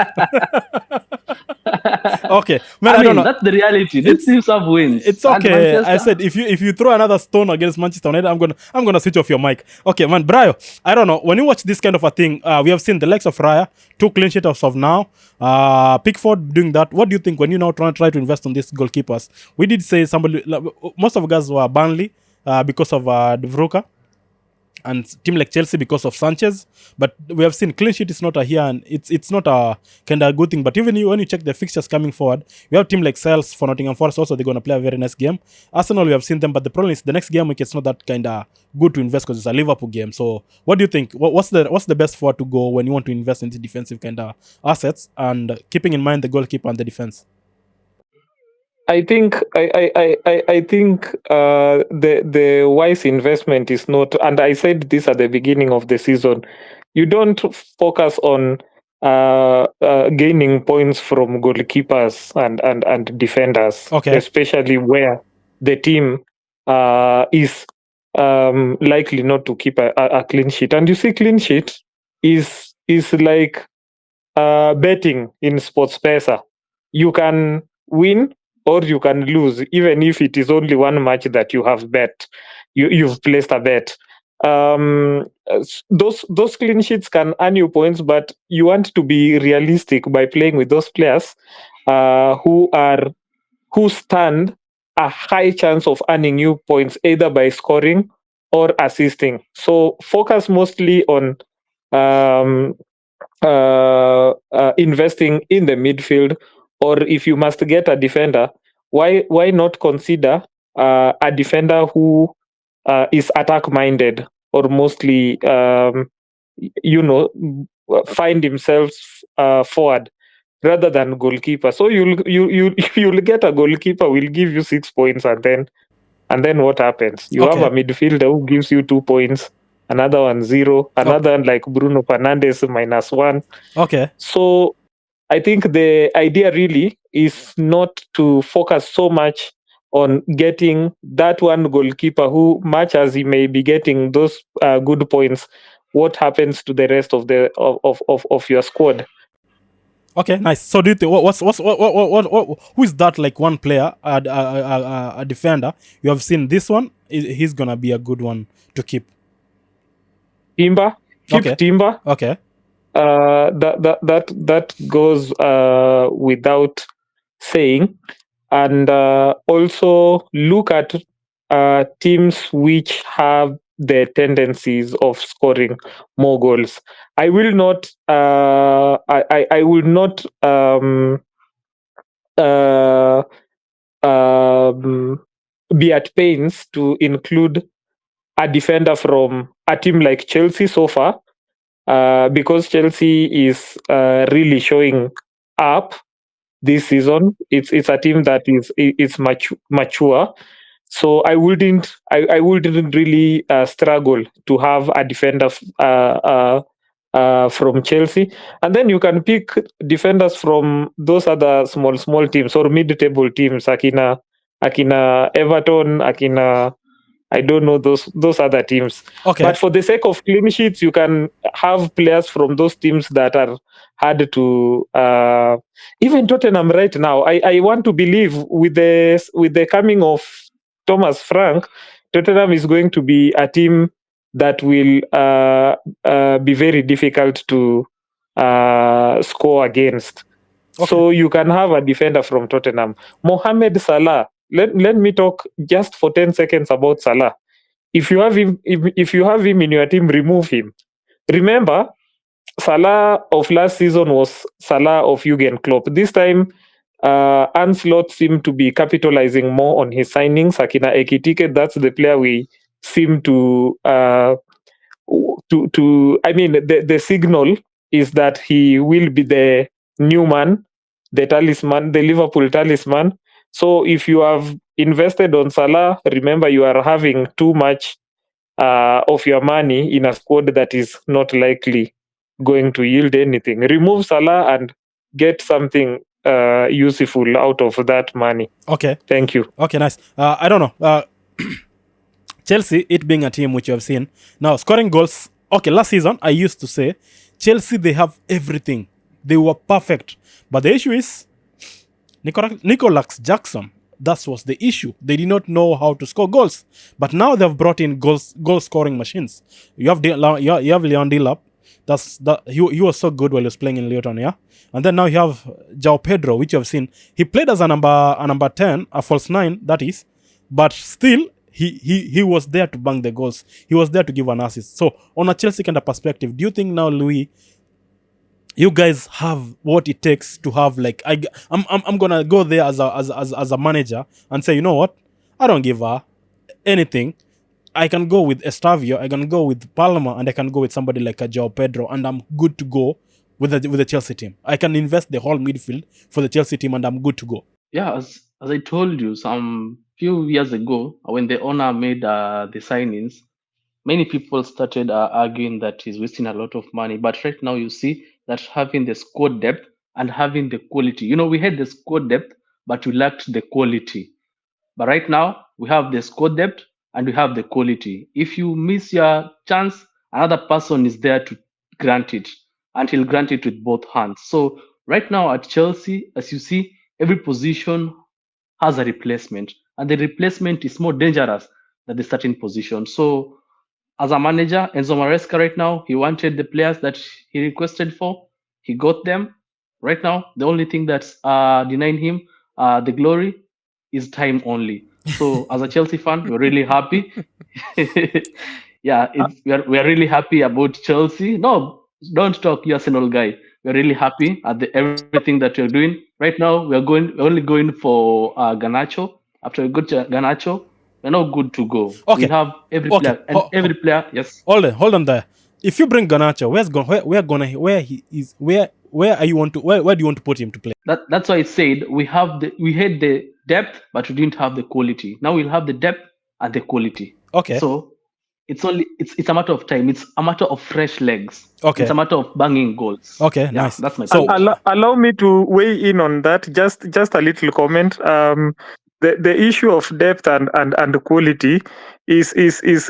Okay, man, I don't know. That's the reality. These teams have wins. It's okay. I said if you throw another stone against Manchester United, I'm gonna switch off your mic. Okay, man, Brayo, I don't know. When you watch this kind of a thing, we have seen the likes of Raya, 2 clean sheets as of now. Pickford doing that. What do you think when you now try to invest on these goalkeepers? We did say most of the guys were Burnley because of De Vrij, and team like Chelsea because of Sanchez, but we have seen clean sheet is not a here, and it's not a kind of good thing. But even when you check the fixtures coming forward, we have team like Sales for Nottingham Forest. Also, they're going to play a very nice game. Arsenal, we have seen them, but the problem is the next game week it's not that kind of good to invest because it's a Liverpool game. So, what do you think? What's the best forward to go when you want to invest into defensive kind of assets, and keeping in mind the goalkeeper and the defense? I think the wise investment is not, and I said this at the beginning of the season. You don't focus on gaining points from goalkeepers and defenders, Okay. especially where the team is likely not to keep a clean sheet. And you see, clean sheet is like betting in sports pesa. You can win or you can lose, even if it is only one match that you have bet. You've placed a bet. Those clean sheets can earn you points, but you want to be realistic by playing with those players who stand a high chance of earning you points either by scoring or assisting. So focus mostly on investing in the midfield, or if you must get a defender, why not consider a defender who is attack minded, or mostly you know find himself forward rather than goalkeeper. So you'll get a goalkeeper will give you 6 points, and then what happens? You have Okay. a midfielder who gives you 2 points, another one 0, another one like Bruno Fernandes -1. Okay. So I think the idea really is not to focus so much on getting that one goalkeeper who, much as he may be getting those good points, what happens to the rest of the of your squad? Okay, nice. So do you think who is that, like one player, a defender you have seen this one? He's gonna be a good one to keep. Timber, keep Okay. Timber. Okay. That goes without saying, and also look at teams which have the tendencies of scoring more goals. I will not. I will not. Uh, um, be at pains to include a defender from a team like Chelsea so far, because Chelsea is really showing up this season. It's a team that is mature. So I wouldn't really struggle to have a defender from Chelsea, and then you can pick defenders from those other small teams or mid-table teams, akina Everton, akina, I don't know those other teams. Okay. But for the sake of clean sheets, you can have players from those teams that are hard to. Even Tottenham right now, I want to believe with the coming of Thomas Frank, Tottenham is going to be a team that will be very difficult to score against. Okay. So you can have a defender from Tottenham, Mohamed Salah. Let me talk just for 10 seconds about Salah. If you have him, if you have him in your team, remove him. Remember, Salah of last season was Salah of Jurgen Klopp. This time, Anslot seemed to be capitalizing more on his signings. Akina Ekitike, that's the player we seem to. I mean, the signal is that he will be the new man, the talisman, the Liverpool talisman. So if you have invested on Salah, remember you are having too much of your money in a squad that is not likely going to yield anything. Remove Salah and get something useful out of that money. Okay. Thank you. Okay, nice. I don't know. Chelsea, it being a team which you have seen now scoring goals. Okay, last season I used to say Chelsea, they have everything. They were perfect, but the issue is Nicolas Jackson. That was the issue. They did not know how to score goals. But now they've brought in goal scoring machines. You have Leon Delap. He was so good while he was playing in Luton, yeah. And then now you have João Pedro, which you have seen. He played as a number 10, a false 9, that is. But still, he was there to bang the goals. He was there to give an assist. So on a Chelsea kind of perspective, do you think now, Louis, you guys have what it takes to have, like, I'm gonna go there as a manager and say, you know what, I don't give anything. I can go with Estavio, I can go with Palmer, and I can go with somebody like a João Pedro, and I'm good to go with the Chelsea team. I can invest the whole midfield for the Chelsea team, and I'm good to go. Yeah, as I told you some few years ago, when the owner made the signings, many people started arguing that he's wasting a lot of money. But right now, you see that having the squad depth and having the quality. We had the squad depth, but we lacked the quality. But right now, we have the squad depth and we have the quality. If you miss your chance, another person is there to grant it, and he'll grant it with both hands. So right now at Chelsea, as you see, every position has a replacement, and the replacement is more dangerous than the starting position. So as a manager, Enzo Maresca right now, he wanted the players that he requested for. He got them. Right now, the only thing that's denying him the glory is time only. So as a Chelsea fan, we're really happy. Yeah, we are really happy about Chelsea. No, don't talk, you Arsenal guy. We're really happy at everything that you're doing. Right now, we're only going for Garnacho. After we got Garnacho, we're now good to go. Okay. We'll have every Okay. player, and every player, yes. Hold on there. If you bring Garnacho, where are you want to where do you want to put him to play? That's why I said we had the depth, but we didn't have the quality. Now we'll have the depth and the quality. Okay. So it's a matter of time. It's a matter of fresh legs. Okay. It's a matter of banging goals. Okay, Yeah, nice. that's my So- point. Allow me to weigh in on that. Just a little comment. The issue of depth and quality is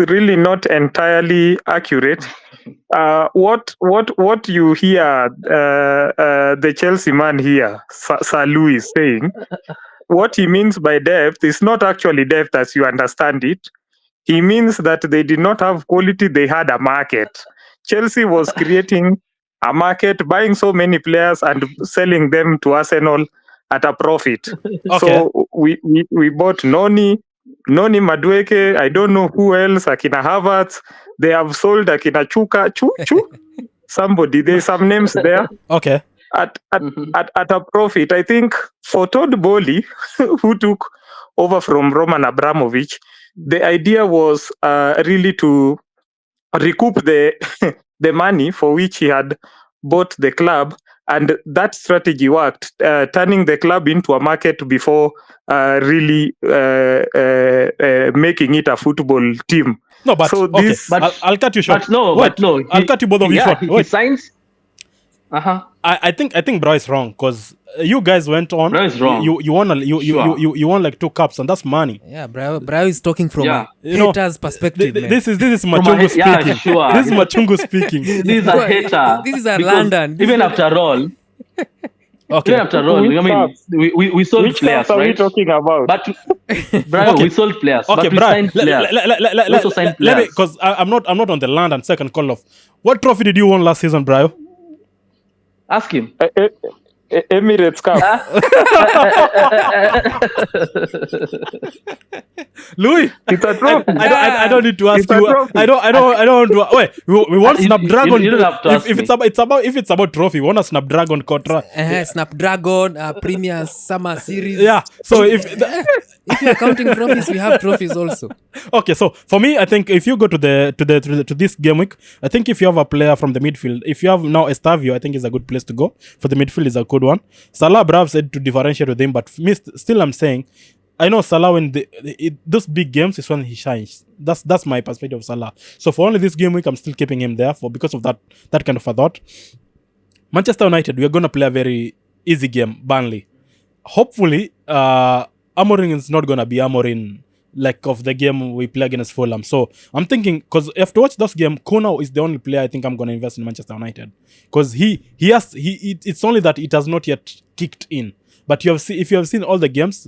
really not entirely accurate. What you hear the Chelsea man here, Sir Louis, saying, what he means by depth is not actually depth as you understand it. He means that they did not have quality, they had a market. Chelsea was creating a market, buying so many players and selling them to Arsenal at a profit. Okay. So we bought Noni Madueke, I don't know who else, Akina Havertz. They have sold Akina Chuka, somebody, there's some names there. Okay. At a profit. I think for Todd Bowley, who took over from Roman Abramovich, the idea was really to recoup the the money for which he had bought the club, and that strategy worked, turning the club into a market before really making it a football team. No, but So okay. this- I'll cut you short. But no, Wait, but no. I'll cut you both of you short. He Wait. signs. I think Bro is wrong because you guys went on. Bro is wrong. You won Sure. you won like 2 cups and that's money. Yeah, Brayo is talking from Yeah. a You know, hater's perspective, man. This is From a Machungu yeah, speaking. sure. This is Machungu speaking. This is a hater. This is a because London. This Even is- after all, Okay. even after all, Which I mean, clubs? we sold Which players, clubs are we right? talking about? But Brian, Okay. we sold players. Okay, but we Brian. signed players. We also signed Let me, players. because I'm not on the land and second call off. What trophy did you win last season, Brayo? Ask him. Emirates Cup. Louis, It's a trophy. I don't need to ask It's a you. trophy. I don't want to. Wait, we want You- Snapdragon. you don't have to ask if me. it's about trophy, we want a Snapdragon contract. Snapdragon, Premier Summer Series. Yeah. So if If you're counting trophies, we have trophies also. okay, so for me, I think if you go to this game week, I think if you have a player from the midfield, if you have now Estavio, I think is a good place to go for the midfield. Is a good one. Salah, Brav said to differentiate with him, but for me, still I'm saying, I know Salah when those big games is when he shines. That's my perspective of Salah. So for only this game week, I'm still keeping him there because of that kind of a thought. Manchester United, we are gonna play a very easy game, Burnley. Hopefully, Amorim is not gonna be Amorim like of the game we play against Fulham. So I'm thinking, because if to watch this game, Kuno is the only player I think I'm gonna invest in Manchester United, because it's only that it has not yet kicked in. But if you have seen all the games,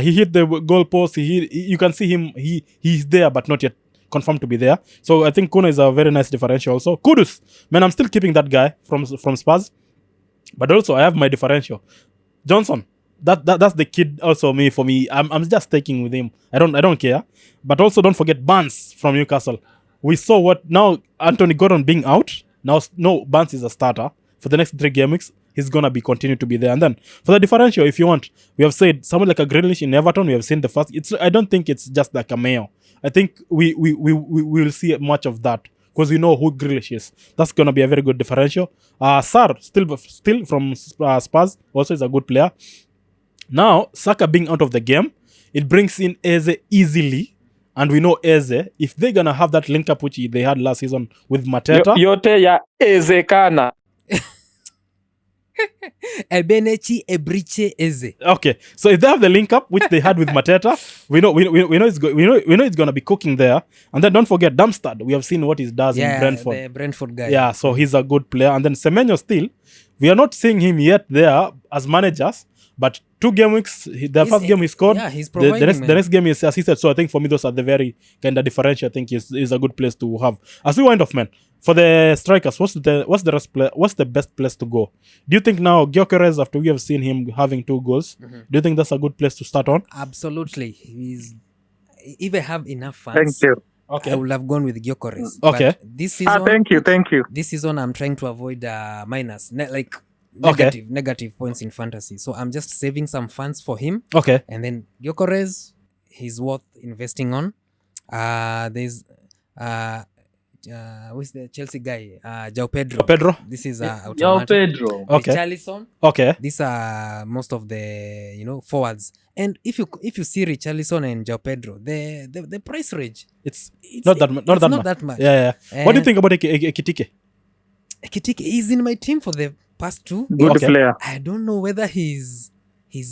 he hit the goal post. You can see him. He's there, but not yet confirmed to be there. So I think Kuno is a very nice differential. Also, Kudus, man, I'm still keeping that guy from Spurs. But also I have my differential, Johnson. That's the kid also for me. I'm just taking with him. I don't care. But also don't forget Barnes from Newcastle. We saw what now Anthony Gordon being out. Now no, Barnes is a starter for the next 3 game weeks. He's gonna be continue to be there. And then for the differential, if you want, we have said someone like a Grealish in Everton. We have seen the first. I don't think it's just like a cameo. I think we will see much of that because we know who Grealish is. That's gonna be a very good differential. Sarr still from Spurs also is a good player. Now, Saka being out of the game, it brings in Eze easily. And we know Eze, if they're going to have that link up which they had last season with Mateta. Yote ya Ezekana. Ebenechi Ebriche Eze. Okay, so if they have the link up which they had with Mateta, we know it's going to be cooking there. And then don't forget Darmstadt. We have seen what he does in Brentford. The Brentford guy. Yeah, so he's a good player. And then Semenyo still, we are not seeing him yet there as managers. But 2 game weeks, the first game he scored. Yeah, he's the providing. the next game is assisted. So I think for me, those are the very kind of differential. I think is a good place to have. As we wind off, man, for the strikers, what's the best place to go? Do you think now Gyökeres, after we have seen him having 2 goals, do you think that's a good place to start on? Absolutely. If I have enough Thank funds, you. Okay. I would have gone with Gyökeres. Okay. But this season, Thank you. this season I'm trying to avoid minus, Okay. negative points in fantasy. So I'm just saving some funds for him. Okay. And then Gyökeres, he's worth investing on. There's who's the Chelsea guy? João Pedro. This is Yo, automatic. Pedro. Okay. Richarlison. Okay. These are most of the forwards. And if you see Richarlison and João Pedro, the price range, It's not that much. Yeah. What do you think about Ekitike? Ekitike is in my team for the past 2. Good Okay. player. I don't know whether he's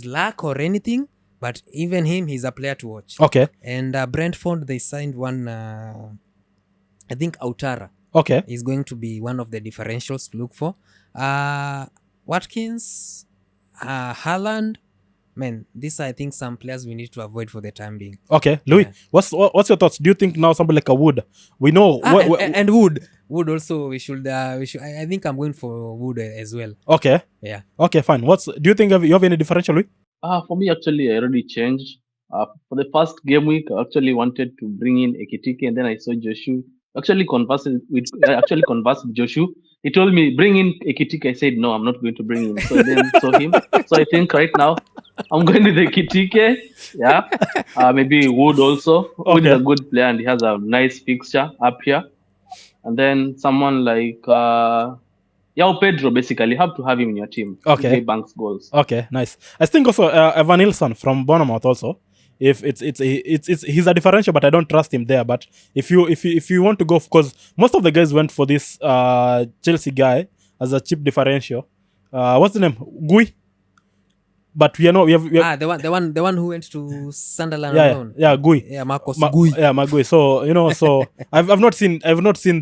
luck or anything, but even him, he's a player to watch. Okay. And Brentford, they signed one, I think Autara Okay. is going to be one of the differentials to look for. Watkins, Haaland, man, these are, I think, some players we need to avoid for the time being. Okay. Louis, Yeah. what's your thoughts? Do you think now somebody like a Wood? We know. And Wood also, we should. I think I'm going for Wood as well. Okay. Yeah. Okay. Fine. Do you think you have any differential, Louis? For me, actually, I already changed. For the first game week, I actually wanted to bring in Ekitike, and then I saw Joshua. I actually conversed with Joshua. He told me, bring in Ekitike. I said, no, I'm not going to bring him. So then saw him. So I think right now, I'm going with Ekitike. Yeah. Maybe Wood also. Wood is a good player, and he has a nice fixture up here. And then someone like João Pedro, basically, you have to have him in your team. Okay. He banks goals. Okay. Nice. I think also Evan Nilsson from Bournemouth also. If he's a differential, but I don't trust him there. But if you want to go, because most of the guys went for this Chelsea guy as a cheap differential. What's the name? Gui. But we have the one who went to Sunderland alone. yeah, Gui. Yeah, Marcos Gui. Yeah, Magui. So I've not seen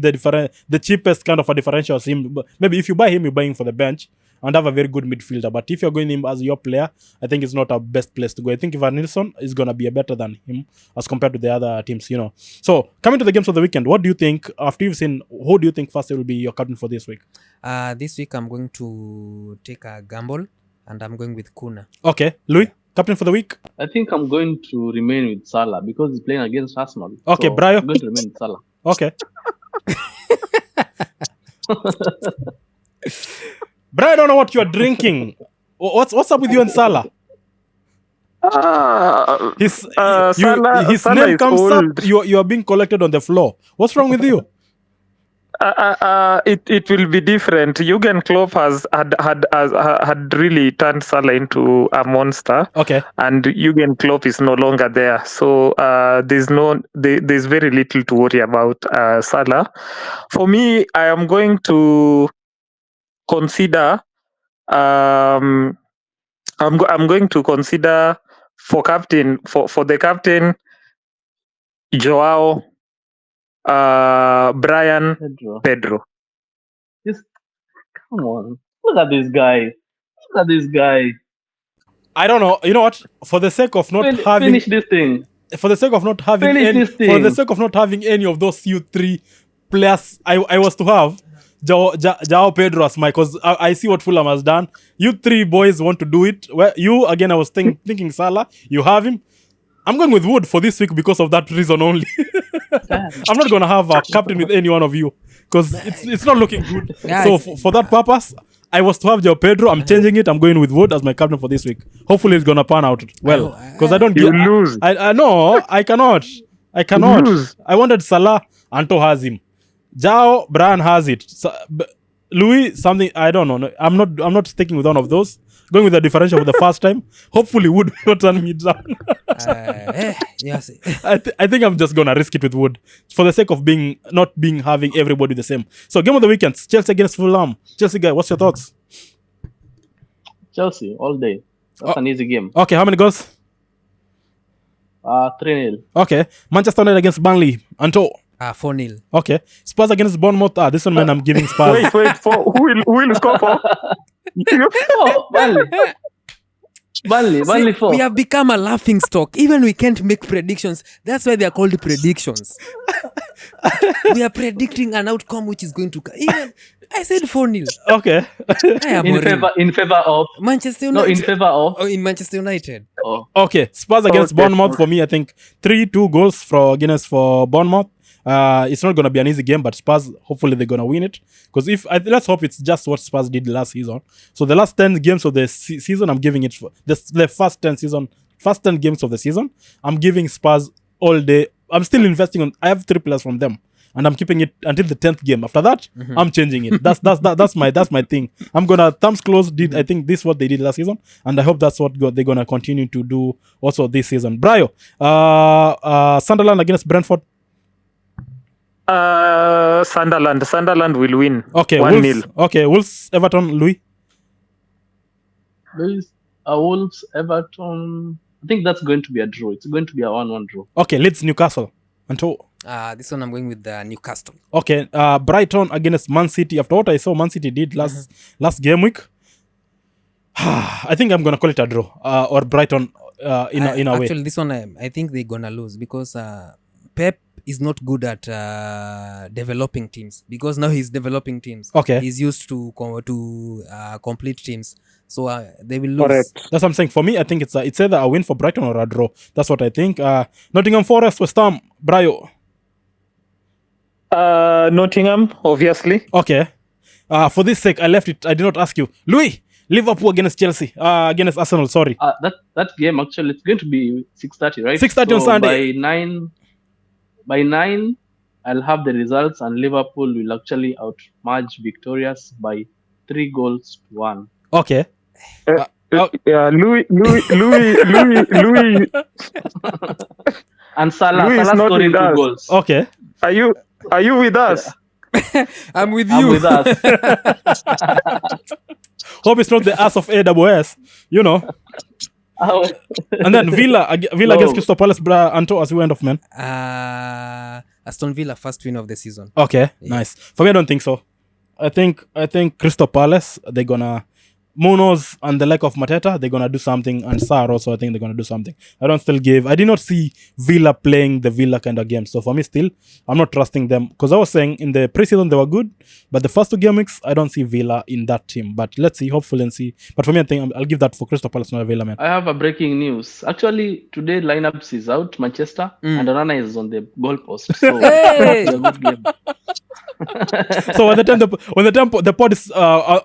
the cheapest kind of a differential as him. But maybe if you buy him, you're buying for the bench and have a very good midfielder. But if you're going him as your player, I think it's not a best place to go. I think Ivan Nilsson is gonna be better than him as compared to the other teams. So coming to the games of the weekend, what do you think? After you've seen, who do you think first will be your captain for this week? This week I'm going to take a gamble. And I'm going with Kuna. Okay, Louis, captain for the week. I think I'm going to remain with Salah because he's playing against Arsenal. Okay, so Brayo. I'm going to remain with Salah. Okay. Bro, I don't know what you're drinking. What's up with you and Salah? His Salah name is comes old. up. You are being collected on the floor. What's wrong with you? It will be different. Jurgen Klopp had really turned Salah into a monster. Okay. And Jurgen Klopp is no longer there, so there's very little to worry about Salah. For me, I am going to consider. I'm going to consider for the captain Joao. Brian Pedro. Just come on. Look at this guy. I don't know. You know what? For the sake of not having finish this thing. For the sake of not having any of those three players, I was to have Joao Pedro as my, because I see what Fulham has done. You three boys want to do it. Well, you again, I was thinking Salah. You have him. I'm going with Wood for this week because of that reason only. I'm not going to have a captain with any one of you because it's not looking good. Yeah, so for that purpose, I was to have Joao Pedro. I'm changing it. I'm going with Wood as my captain for this week. Hopefully it's going to pan out well because I don't You lose. I know I cannot. Lose. I wanted Salah. Anto has him. Joao, Brian has it. Louis, something I don't know. I'm not sticking with one of those. Going with a differential for the first time. Hopefully Wood will not turn me down. Yes. I think I'm just gonna risk it with Wood for the sake of not having everybody the same. So game of the weekend, Chelsea against Fulham. Chelsea guy, what's your thoughts? Chelsea all day. That's an easy game. Okay, how many goals? 3-0. Okay, Manchester United against Burnley. Anto. 4-0. Okay, Spurs against Bournemouth. This one, man, I'm giving Spurs. Wait. Who will score for? Oh, Burnley 4. We have become a laughing stock. Even we can't make predictions. That's why they are called predictions. We are predicting an outcome which is going to come. Even I said 4-0. Okay. In favor of Manchester United. No, in favor of. Oh, in Manchester United. Oh. Okay, Spurs against Bournemouth for me. I think 3-2 goals for Guinness for Bournemouth. It's not gonna be an easy game, but Spurs hopefully they're gonna win it. Because let's hope it's just what Spurs did last season. So the last 10 games of the season, I'm giving it for the first 10 games of the season. I'm giving Spurs all day. I'm still investing on. I have 3 players from them, and I'm keeping it until the 10th game. After that, I'm changing it. That's my thing. I'm gonna thumbs closed. I think this is what they did last season, and I hope that's what they're gonna continue to do also this season. Brayo, Sunderland against Brentford. Sunderland will win. Okay, 1-0. Okay, Wolves, Everton, Louis. Wolves, Everton. I think that's going to be a draw. It's going to be a 1-1 draw. Okay, Leeds, Newcastle. Anto. This one I'm going with Newcastle. Okay, Brighton against Man City. After what I saw Man City did last game week, I think I'm gonna call it a draw or Brighton in a way. Actually, this one I think they're gonna lose because Pep is not good at developing teams, because now he's developing teams. Okay, he's used to complete teams, so they will lose. Correct. That's what I'm saying. For me, I think it's either a win for Brighton or a draw. That's what I think. Nottingham Forest, West Ham, Brayo. Nottingham, obviously. Okay. For this sake, I left it. I did not ask you, Louis. Liverpool against Chelsea. Against Arsenal. Sorry. That game actually it's going to be 6:30, right? 6:30 on Sunday. By 9, I'll have the results, and Liverpool will actually outmatch victorious by 3-1. Okay. Yeah, Louis. And Salah Louis is not scoring with 2 us. goals. Okay. Are you with us? I'm with I'm you. with us. Hope it's not the ass of AWS. You know. And then Villa against Crystal Palace. Anto, as we end off, man. Aston Villa, first win of the season. Okay, nice. For me, I don't think so. I think Crystal Palace, they're gonna Munoz and the like of Mateta, they're gonna do something, and Sarr also, I think they're gonna do something. I did not see Villa playing the Villa kind of game. So for me, still, I'm not trusting them, because I was saying in the preseason they were good, but the first 2 game weeks, I don't see Villa in that team. But let's see, hopefully, and see. But for me, I think I'll give that for Crystal Palace, not Villa, man. I have a breaking news. Actually, today lineups is out. Manchester and Onana is on the goalpost. So Hey! it's a good game. So when the time the pod is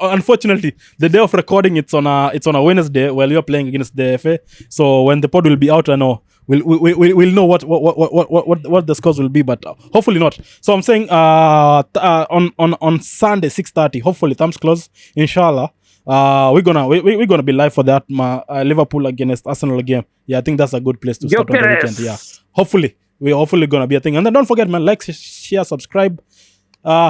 unfortunately the day of recording, it's on a Wednesday while you're playing against the FA. So when the pod will be out, I know we'll know what the scores will be, but hopefully not. So I'm saying on Sunday 6:30, hopefully thumbs close, inshallah. We're gonna be live for that Liverpool against Arsenal game. Yeah, I think that's a good place to start on the weekend. Yeah, we're hopefully gonna be a thing. And then don't forget, man, like, share, subscribe.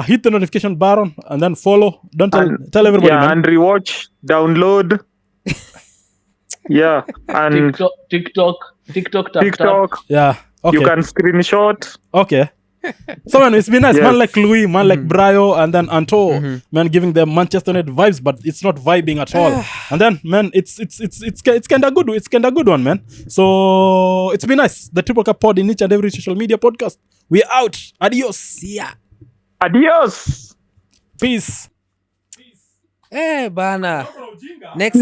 Hit the notification button and then follow. Don't tell everybody. Yeah, man. and rewatch, download. Yeah, and TikTok. Yeah. Okay. You can screenshot. Okay. So man, it's been nice. Yes. Man like Louis, man like Brayo, and then Anto, man giving them Manchester United vibes, but it's not vibing at all. And then man, it's kind of good. It's kind of good one, man. So it's been nice. The Triple Cup pod in each and every social media podcast. We're out. Adios. See ya. Adios. Peace. Bana. Next